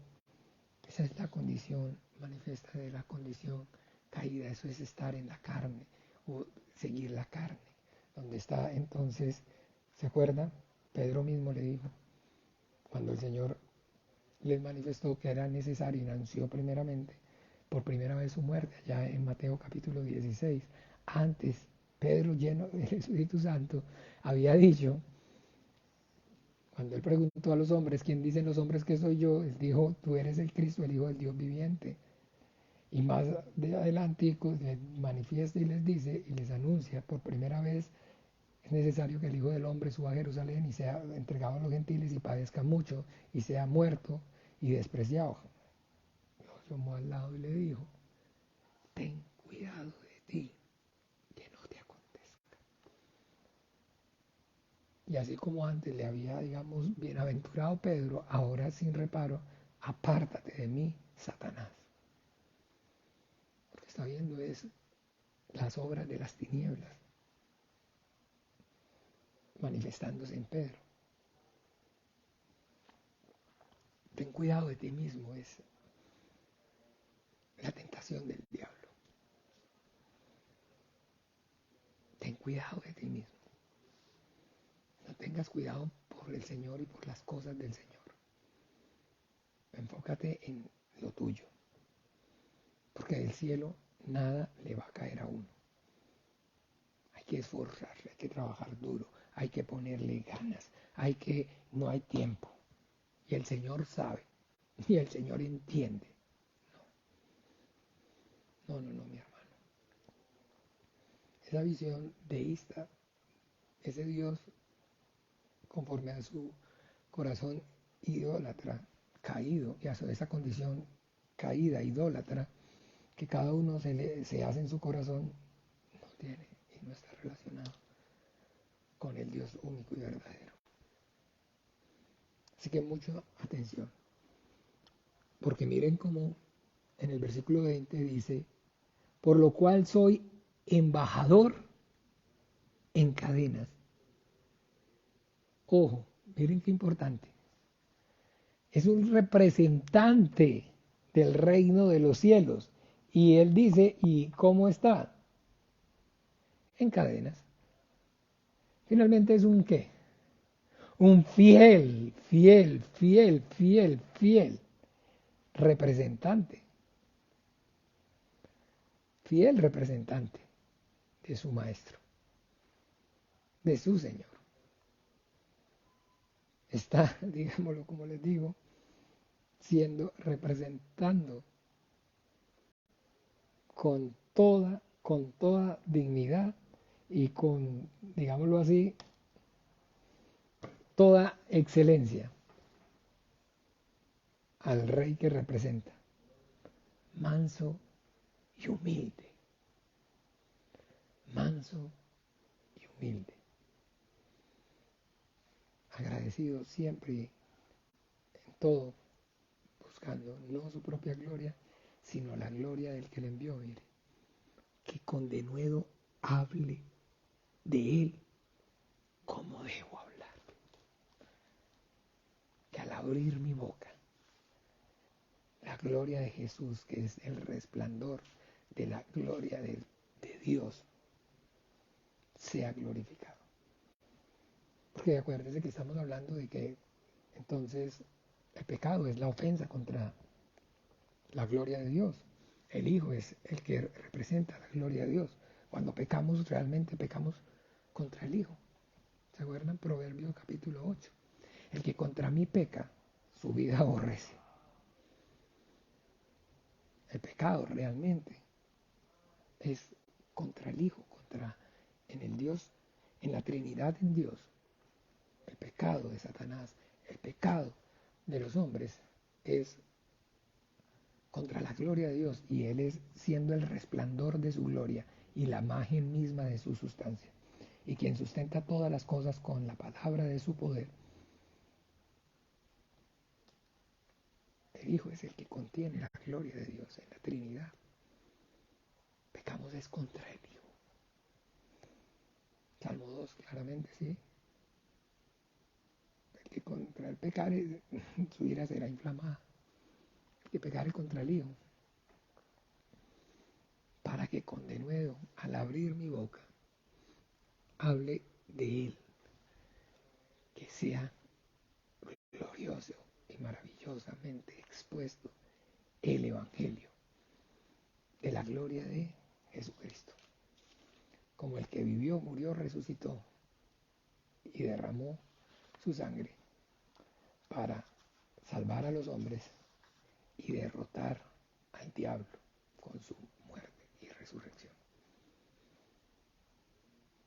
S1: Esa es la condición manifiesta de la condición caída. Eso es estar en la carne o seguir la carne. Donde está entonces, ¿se acuerdan? Pedro mismo le dijo, cuando el Señor les manifestó que era necesario y anunció primeramente, por primera vez su muerte, allá en Mateo capítulo 16. Antes, Pedro, lleno del Espíritu Santo, había dicho, cuando él preguntó a los hombres, ¿quién dicen los hombres que soy yo? Él dijo, tú eres el Cristo, el Hijo del Dios viviente. Y más de adelante les manifiesta y les dice y les anuncia por primera vez, es necesario que el Hijo del Hombre suba a Jerusalén y sea entregado a los gentiles y padezca mucho y sea muerto y despreciado. Lo tomó al lado y le dijo, ten cuidado de ti, que no te acontezca. Y así como antes le había, digamos, bienaventurado Pedro, ahora sin reparo, apártate de mí, Satanás. Porque está viendo es las obras de las tinieblas manifestándose en Pedro. Ten cuidado de ti mismo, es la tentación del diablo. Ten cuidado de ti mismo. No tengas cuidado por el Señor y por las cosas del Señor. Enfócate en lo tuyo. Porque del cielo nada le va a caer a uno. Hay que esforzarse, hay que trabajar duro, hay que ponerle ganas, no hay tiempo. Y el Señor sabe, y el Señor entiende. No, mi hermano. Esa visión deísta, ese Dios conforme a su corazón idólatra, caído, y a esa condición caída, idólatra, que cada uno se hace en su corazón, no tiene y no está relacionado con el Dios único y verdadero. Así que mucha atención, porque miren cómo en el versículo 20 dice, por lo cual soy embajador en cadenas. Ojo, miren qué importante. Es un representante del reino de los cielos. Y él dice, ¿y cómo está? En cadenas. Finalmente es un ¿qué? Un fiel representante. Fiel representante de su maestro, de su Señor. Está, digámoslo como les digo, representando con toda dignidad y con, digámoslo así, toda excelencia al rey que representa, manso y humilde, manso y humilde, agradecido siempre en todo, buscando no su propia gloria, sino la gloria del que le envió. Mire, que con denuedo hable de él como debo hablar, que al abrir mi boca, la gloria de Jesús, que es el resplandor de la gloria de Dios, sea glorificado. Porque acuérdense que estamos hablando de que entonces el pecado es la ofensa contra la gloria de Dios. El Hijo es el que representa la gloria de Dios. Cuando pecamos, realmente pecamos contra el Hijo. ¿Se acuerdan? Proverbios capítulo 8. El que contra mí peca, su vida aborrece. El pecado realmente es contra el Hijo, en el Dios en la Trinidad en Dios, el pecado de Satanás, el pecado de los hombres es contra la gloria de Dios y Él es siendo el resplandor de su gloria y la imagen misma de su sustancia. Y quien sustenta todas las cosas con la palabra de su poder, el Hijo es el que contiene la gloria de Dios en la Trinidad. Pecamos es contra el Hijo. Salmo 2, claramente, sí. El que contra el pecare, su ira será inflamada. El que pecare contra el Hijo, para que con denuedo, al abrir mi boca, hable de Él, que sea glorioso y maravillosamente expuesto el Evangelio de la gloria de Jesucristo, como el que vivió, murió, resucitó y derramó su sangre para salvar a los hombres y derrotar al diablo con su muerte y resurrección,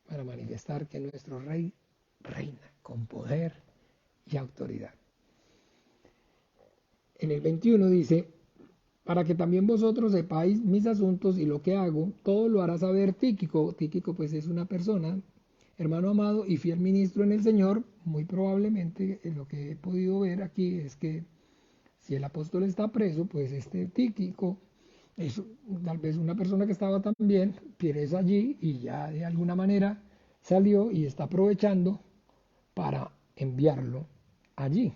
S1: para manifestar que nuestro Rey reina con poder y autoridad. En el 21 dice, para que también vosotros sepáis mis asuntos y lo que hago, todo lo hará saber Tíquico. Tíquico pues es una persona, hermano amado y fiel ministro en el Señor. Muy probablemente lo que he podido ver aquí es que si el apóstol está preso, pues este Tíquico es tal vez una persona que estaba también preso allí y ya de alguna manera salió y está aprovechando para enviarlo allí.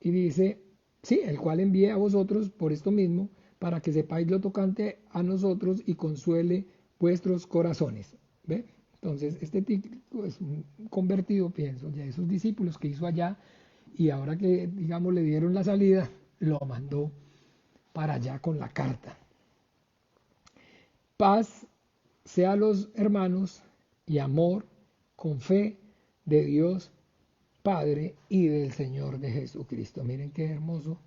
S1: Y dice, sí, el cual envíe a vosotros por esto mismo, para que sepáis lo tocante a nosotros y consuele vuestros corazones. ¿Ve? Entonces, este Tíquico es un convertido, pienso, de esos discípulos que hizo allá, y ahora que, digamos, le dieron la salida, lo mandó para allá con la carta. Paz sea a los hermanos y amor con fe de Dios Padre y del Señor de Jesucristo. Miren qué hermoso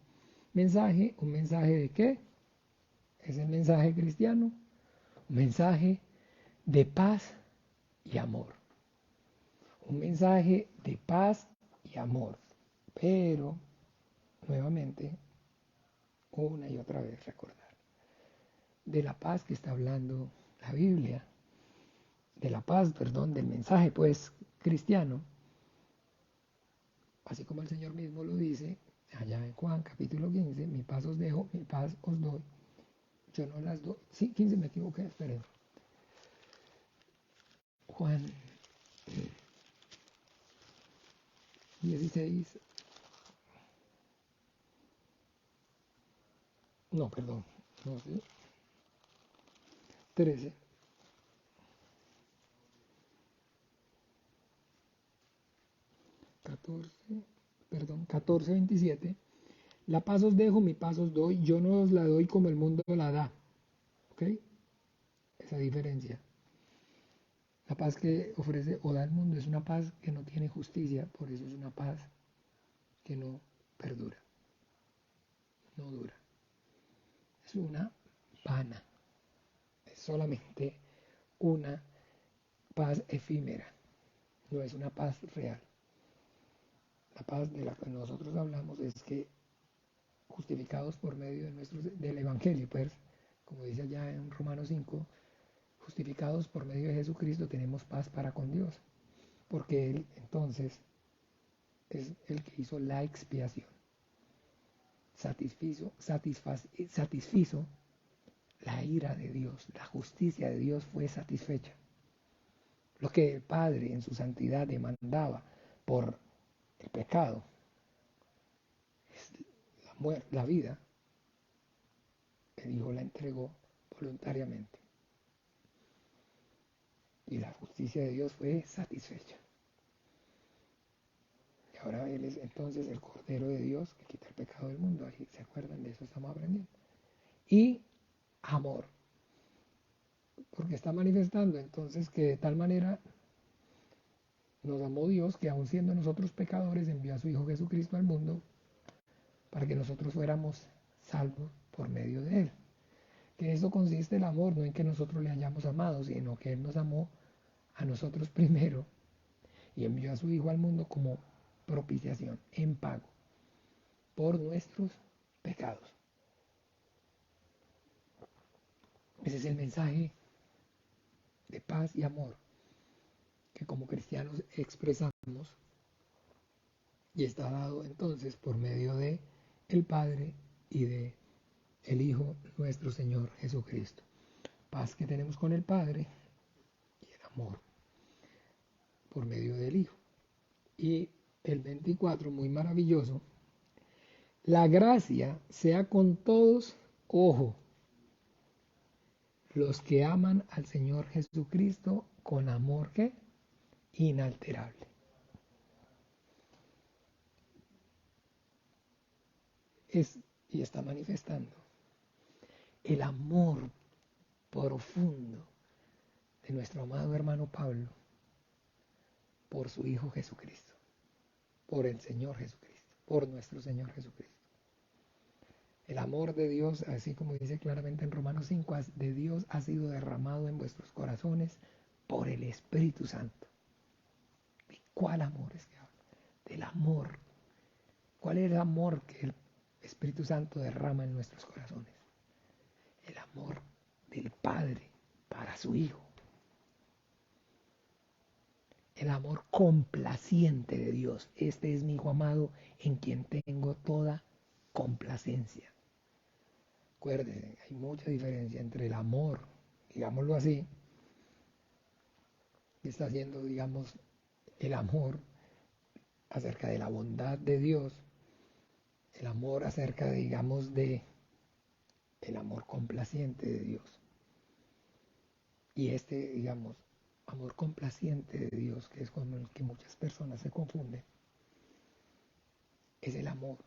S1: mensaje. ¿Un mensaje de qué? Es el mensaje cristiano. Un mensaje de paz y amor. Un mensaje de paz y amor. Pero, nuevamente, una y otra vez recordar. De la paz que está hablando la Biblia. De la paz, perdón, del mensaje pues cristiano. Así como el Señor mismo lo dice allá en Juan capítulo 15, mi paz os dejo, mi paz os doy. Yo no las doy. Sí, 15 me equivoqué, esperen. Juan 16. No, perdón. No sé. 13. Perdón, 14, 27. La paz os dejo, mi paz os doy. Yo no os la doy como el mundo la da. ¿Ok? Esa diferencia. La paz que ofrece o da el mundo es una paz que no tiene justicia, por eso es una paz que no perdura, no dura. Es una vana, es solamente una paz efímera, no es una paz real. La paz de la que nosotros hablamos es que justificados por medio del Evangelio, pues, como dice allá en Romanos 5, justificados por medio de Jesucristo tenemos paz para con Dios, porque Él entonces es el que hizo la expiación, satisfizo la ira de Dios, la justicia de Dios fue satisfecha. Lo que el Padre en su santidad demandaba por el pecado, la vida, el Hijo la entregó voluntariamente. Y la justicia de Dios fue satisfecha. Y ahora Él es entonces el Cordero de Dios que quita el pecado del mundo. Ahí se acuerdan, de eso estamos aprendiendo. Y amor. Porque está manifestando entonces que de tal manera nos amó Dios que aun siendo nosotros pecadores envió a su Hijo Jesucristo al mundo para que nosotros fuéramos salvos por medio de Él. Que eso consiste el amor, no en que nosotros le hayamos amado, sino que Él nos amó a nosotros primero y envió a su Hijo al mundo como propiciación, en pago, por nuestros pecados. Ese es el mensaje de paz y amor que como cristianos expresamos y está dado entonces por medio de el Padre y de el Hijo nuestro Señor Jesucristo. Paz que tenemos con el Padre y el amor por medio del Hijo. Y el 24, muy maravilloso, la gracia sea con todos, ojo, los que aman al Señor Jesucristo con amor que inalterable. Y está manifestando el amor profundo de nuestro amado hermano Pablo por su Hijo Jesucristo, por el Señor Jesucristo, por nuestro Señor Jesucristo. El amor de Dios, así como dice claramente en Romanos 5, de Dios ha sido derramado en vuestros corazones por el Espíritu Santo. ¿De cuál amor es que habla? Del amor. ¿Cuál es el amor que el Espíritu Santo derrama en nuestros corazones? El amor del Padre para su Hijo. El amor complaciente de Dios. Este es mi Hijo amado en quien tengo toda complacencia. Acuérdense, hay mucha diferencia entre el amor, digámoslo así, que está haciendo, digamos, el amor acerca de la bondad de Dios, el amor acerca, de, digamos, de el amor complaciente de Dios. Y este, digamos, amor complaciente de Dios, que es con el que muchas personas se confunden, es el amor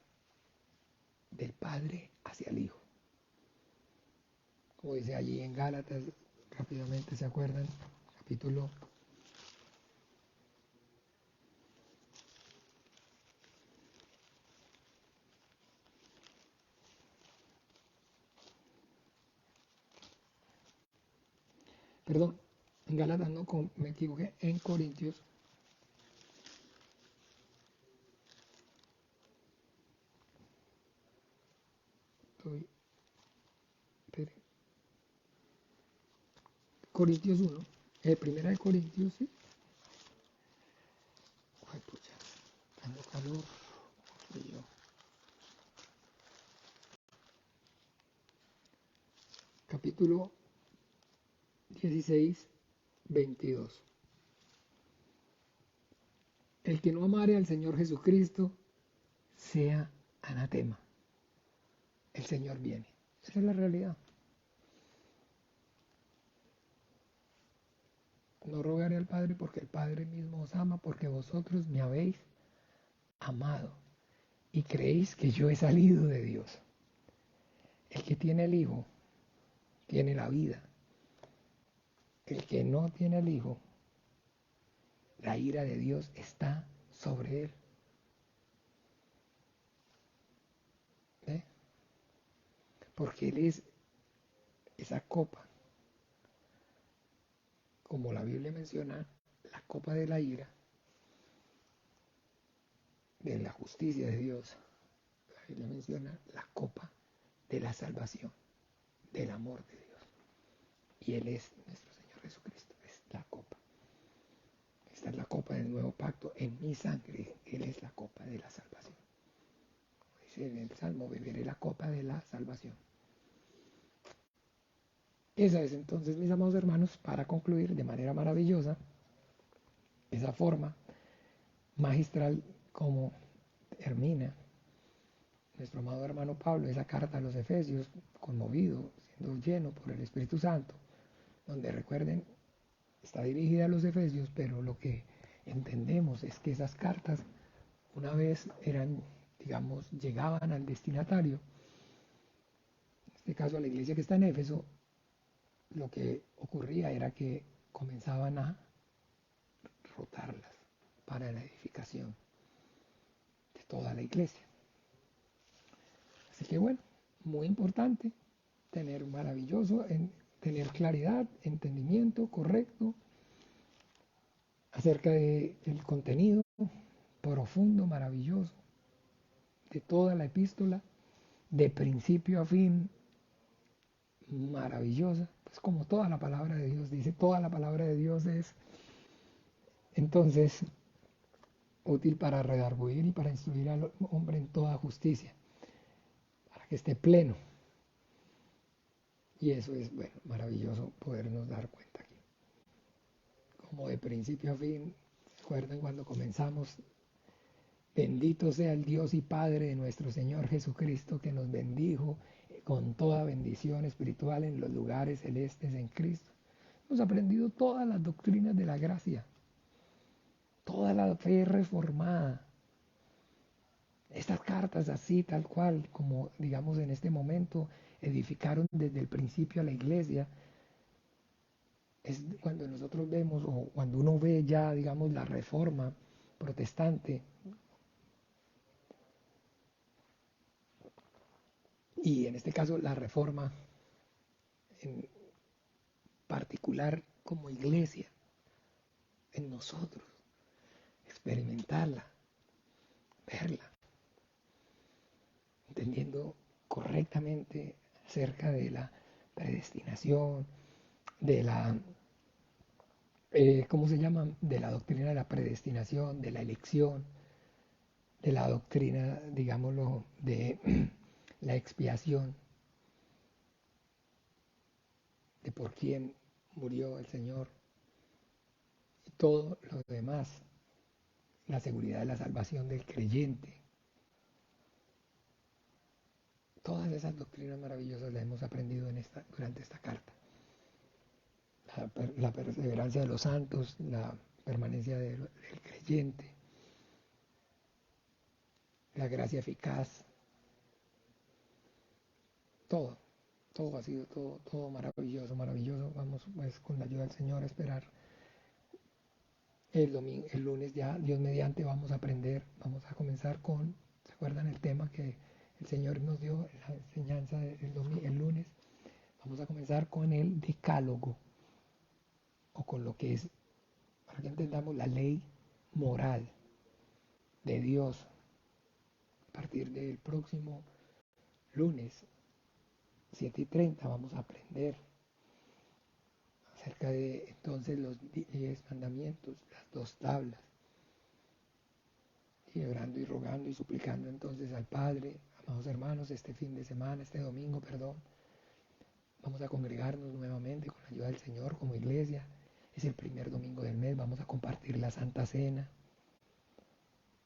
S1: del Padre hacia el Hijo. Como dice allí en Gálatas, rápidamente se acuerdan, capítulo 'Perdón, en Gálatas no, me equivoqué, en Corintios. Estoy, Corintios 1, primera de Corintios, sí. Ay, pucha, tengo calor, frío. Capítulo 16, 22. El que no amare al Señor Jesucristo sea anatema. El Señor viene. Esa es la realidad. No rogaré al Padre porque el Padre mismo os ama, porque vosotros me habéis amado y creéis que yo he salido de Dios. El que tiene el Hijo tiene la vida. El que no tiene el Hijo, la ira de Dios está sobre él. ¿Eh? Porque Él es esa copa, como la Biblia menciona, la copa de la ira, de la justicia de Dios. La Biblia menciona la copa de la salvación, del amor de Dios. Y Él es nuestro Señor Jesucristo, es la copa. Esta es la copa del nuevo pacto en mi sangre. Él es la copa de la salvación. Como dice en el Salmo, beberé la copa de la salvación. Esa es entonces, mis amados hermanos, para concluir de manera maravillosa, esa forma magistral como termina nuestro amado hermano Pablo esa carta a los Efesios, conmovido, siendo lleno por el Espíritu Santo, donde recuerden, está dirigida a los Efesios, pero lo que entendemos es que esas cartas, una vez eran, digamos, llegaban al destinatario, en este caso a la iglesia que está en Éfeso, lo que ocurría era que comenzaban a rotarlas para la edificación de toda la iglesia. Así que bueno, muy importante tener maravilloso, tener claridad, entendimiento correcto acerca del contenido profundo, maravilloso de toda la epístola, de principio a fin, maravillosa, pues como toda la palabra de Dios, dice, toda la palabra de Dios es entonces útil para redarguir y para instruir al hombre en toda justicia, para que esté pleno. Y eso es, bueno, maravilloso podernos dar cuenta aquí. Como de principio a fin, recuerden cuando comenzamos, bendito sea el Dios y Padre de nuestro Señor Jesucristo, que nos bendijo con toda bendición espiritual en los lugares celestes en Cristo. Hemos aprendido todas las doctrinas de la gracia, toda la fe reformada. Estas cartas así, tal cual, como digamos en este momento, edificaron desde el principio a la iglesia. Es cuando nosotros vemos, o cuando uno ve ya, digamos, la reforma protestante, y en este caso la reforma en particular como iglesia, en nosotros, experimentarla, verla, entendiendo correctamente acerca de la predestinación, de la, ¿cómo se llama? De la doctrina de la predestinación, de la elección, de la doctrina, digámoslo, de la expiación, de por quién murió el Señor y todo lo demás, la seguridad de la salvación del creyente. Todas esas doctrinas maravillosas las hemos aprendido durante esta carta. La perseverancia de los santos, la permanencia del creyente, la gracia eficaz, todo, todo ha sido todo maravilloso, maravilloso. Vamos pues con la ayuda del Señor a esperar el lunes ya, Dios mediante, vamos a aprender, vamos a comenzar con, ¿se acuerdan el tema que el Señor nos dio en la enseñanza el lunes? Vamos a comenzar con el decálogo, o con lo que es, para que entendamos, la ley moral de Dios. A partir del próximo lunes, 7:30, vamos a aprender acerca de entonces los 10 mandamientos, las 2 tablas, y orando y rogando y suplicando entonces al Padre. Amados hermanos, este fin de semana, este domingo, perdón, vamos a congregarnos nuevamente con la ayuda del Señor como iglesia. Es el primer domingo del mes, vamos a compartir la Santa Cena.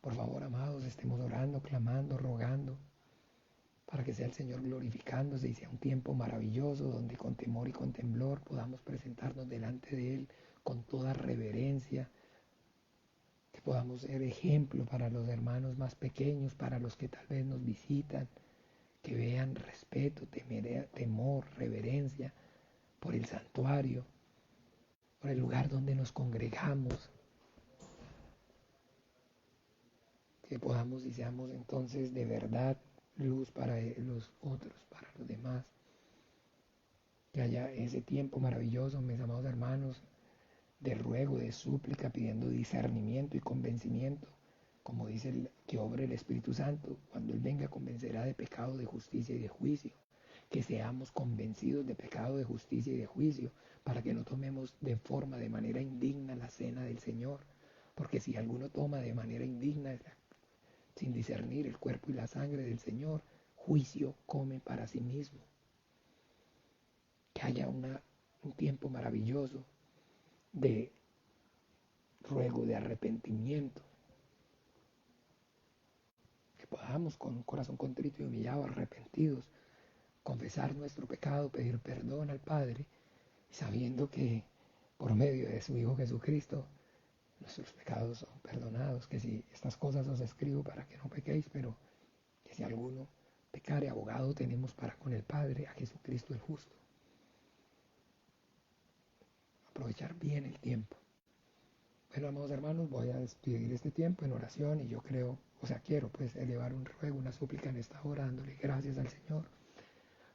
S1: Por favor, amados, estemos orando, clamando, rogando, para que sea el Señor glorificándose y sea un tiempo maravilloso donde con temor y con temblor podamos presentarnos delante de Él con toda reverencia, que podamos ser ejemplo para los hermanos más pequeños, para los que tal vez nos visitan, que vean respeto, temor, reverencia por el santuario, por el lugar donde nos congregamos, que podamos y seamos entonces de verdad luz para los otros, para los demás. Que haya ese tiempo maravilloso, mis amados hermanos, de ruego, de súplica, pidiendo discernimiento y convencimiento, como dice que obre el Espíritu Santo, cuando Él venga convencerá de pecado, de justicia y de juicio. Que seamos convencidos de pecado, de justicia y de juicio, para que no tomemos de manera indigna la cena del Señor, porque si alguno toma de manera indigna, sin discernir el cuerpo y la sangre del Señor, juicio come para sí mismo. Que haya un tiempo maravilloso de ruego, de arrepentimiento, que podamos con un corazón contrito y humillado, arrepentidos, confesar nuestro pecado, pedir perdón al Padre, sabiendo que por medio de su Hijo Jesucristo nuestros pecados son perdonados, que si estas cosas os escribo para que no pequéis, pero que si alguno pecare, abogado tenemos para con el Padre, a Jesucristo el justo. Aprovechar bien el tiempo. Bueno, amados hermanos, voy a despedir este tiempo en oración y yo creo, quiero pues elevar un ruego, una súplica en esta hora, dándole gracias al Señor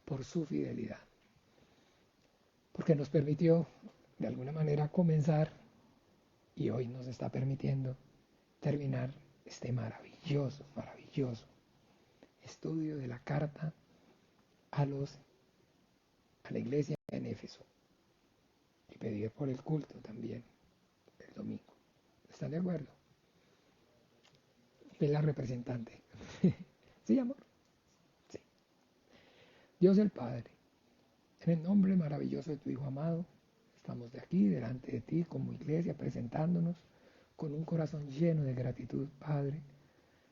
S1: por su fidelidad, porque nos permitió de alguna manera comenzar y hoy nos está permitiendo terminar este maravilloso, maravilloso estudio de la carta a la iglesia en Éfeso y pedir por el culto también el domingo. ¿Están de acuerdo? Es la representante. ¿Sí, amor? Sí. Dios el Padre, en el nombre maravilloso de tu Hijo amado, estamos de aquí, delante de ti, como iglesia, presentándonos con un corazón lleno de gratitud, Padre,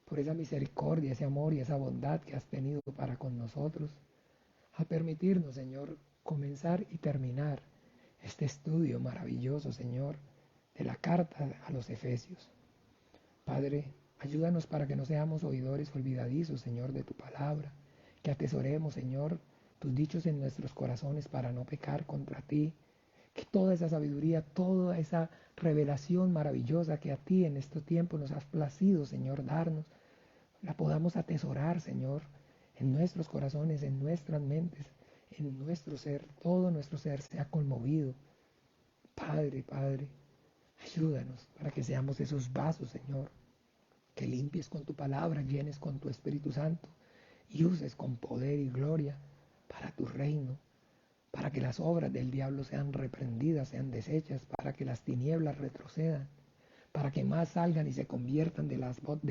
S1: por esa misericordia, ese amor y esa bondad que has tenido para con nosotros, a permitirnos, Señor, comenzar y terminar este estudio maravilloso, Señor, de la carta a los Efesios. Padre, ayúdanos para que no seamos oidores olvidadizos, Señor, de tu palabra, que atesoremos, Señor, tus dichos en nuestros corazones para no pecar contra ti, que toda esa sabiduría, toda esa revelación maravillosa que a ti en estos tiempos nos has placido, Señor, darnos, la podamos atesorar, Señor, en nuestros corazones, en nuestras mentes, en nuestro ser, todo nuestro ser sea conmovido. Padre, Padre, ayúdanos para que seamos esos vasos, Señor, que limpies con tu palabra, llenes con tu Espíritu Santo y uses con poder y gloria para tu reino, para que las obras del diablo sean reprendidas, sean deshechas, para que las tinieblas retrocedan, para que más salgan y se conviertan de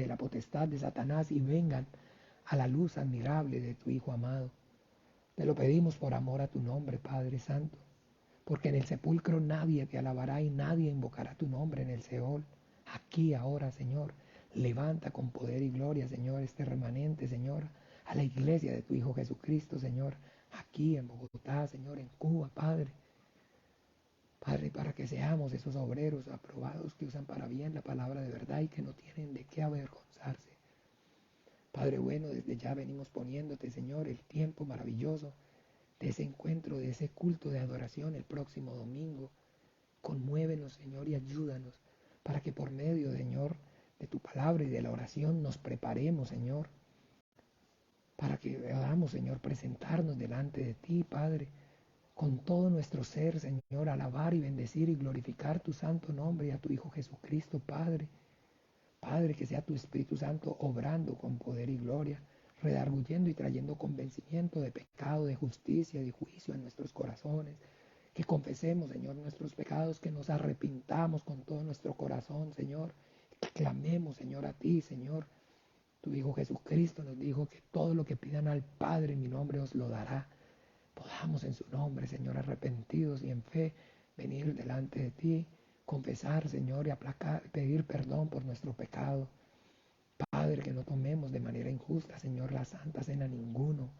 S1: la potestad de Satanás y vengan a la luz admirable de tu Hijo amado. Te lo pedimos por amor a tu nombre, Padre Santo, porque en el sepulcro nadie te alabará y nadie invocará tu nombre en el Seol. Aquí ahora, Señor, levanta con poder y gloria, Señor, este remanente, Señor, a la iglesia de tu Hijo Jesucristo, Señor, aquí en Bogotá, Señor, en Cuba, Padre. Padre, para que seamos esos obreros aprobados que usan para bien la palabra de verdad y que no tienen de qué avergonzarse. Padre bueno, desde ya venimos poniéndote, Señor, el tiempo maravilloso de ese encuentro, de ese culto de adoración el próximo domingo. Conmuévenos, Señor, y ayúdanos para que por medio, Señor, de tu palabra y de la oración nos preparemos, Señor, para que podamos, Señor, presentarnos delante de ti, Padre, con todo nuestro ser, Señor, alabar y bendecir y glorificar tu santo nombre y a tu Hijo Jesucristo, Padre. Padre, que sea tu Espíritu Santo obrando con poder y gloria, redarguyendo y trayendo convencimiento de pecado, de justicia, de juicio en nuestros corazones. Que confesemos, Señor, nuestros pecados, que nos arrepintamos con todo nuestro corazón, Señor. Que clamemos, Señor, a ti, Señor. Tu Hijo Jesucristo nos dijo que todo lo que pidan al Padre en mi nombre os lo dará. Podamos en su nombre, Señor, arrepentidos y en fe, venir delante de ti, confesar, Señor, y pedir perdón por nuestro pecado. Padre, que no tomemos de manera injusta, Señor, la Santa Cena ninguno.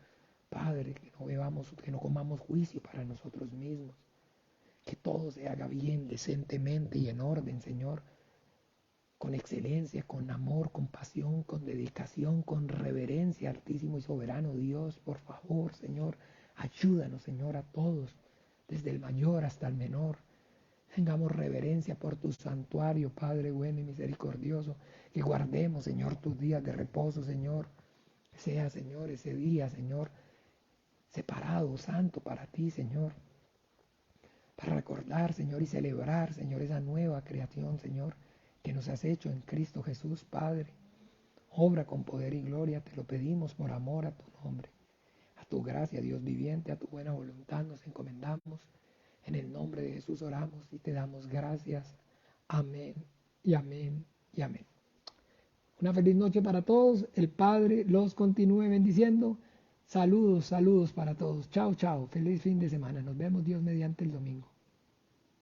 S1: Padre, que no bebamos, que no comamos juicio para nosotros mismos. Que todo se haga bien, decentemente y en orden, Señor. Con excelencia, con amor, con pasión, con dedicación, con reverencia, Altísimo y Soberano Dios, por favor, Señor, ayúdanos, Señor, a todos, desde el mayor hasta el menor. Tengamos reverencia por tu santuario, Padre bueno y misericordioso, que guardemos, Señor, tus días de reposo, Señor. Sea, Señor, ese día, Señor, separado, santo para ti, Señor. Para recordar, Señor, y celebrar, Señor, esa nueva creación, Señor, que nos has hecho en Cristo Jesús, Padre. Obra con poder y gloria, te lo pedimos por amor a tu nombre. A tu gracia, Dios viviente, a tu buena voluntad nos encomendamos. En el nombre de Jesús oramos y te damos gracias. Amén y amén y amén. Una feliz noche para todos. El Padre los continúe bendiciendo. Saludos, saludos para todos. Chao, chao. Feliz fin de semana. Nos vemos Dios mediante el domingo.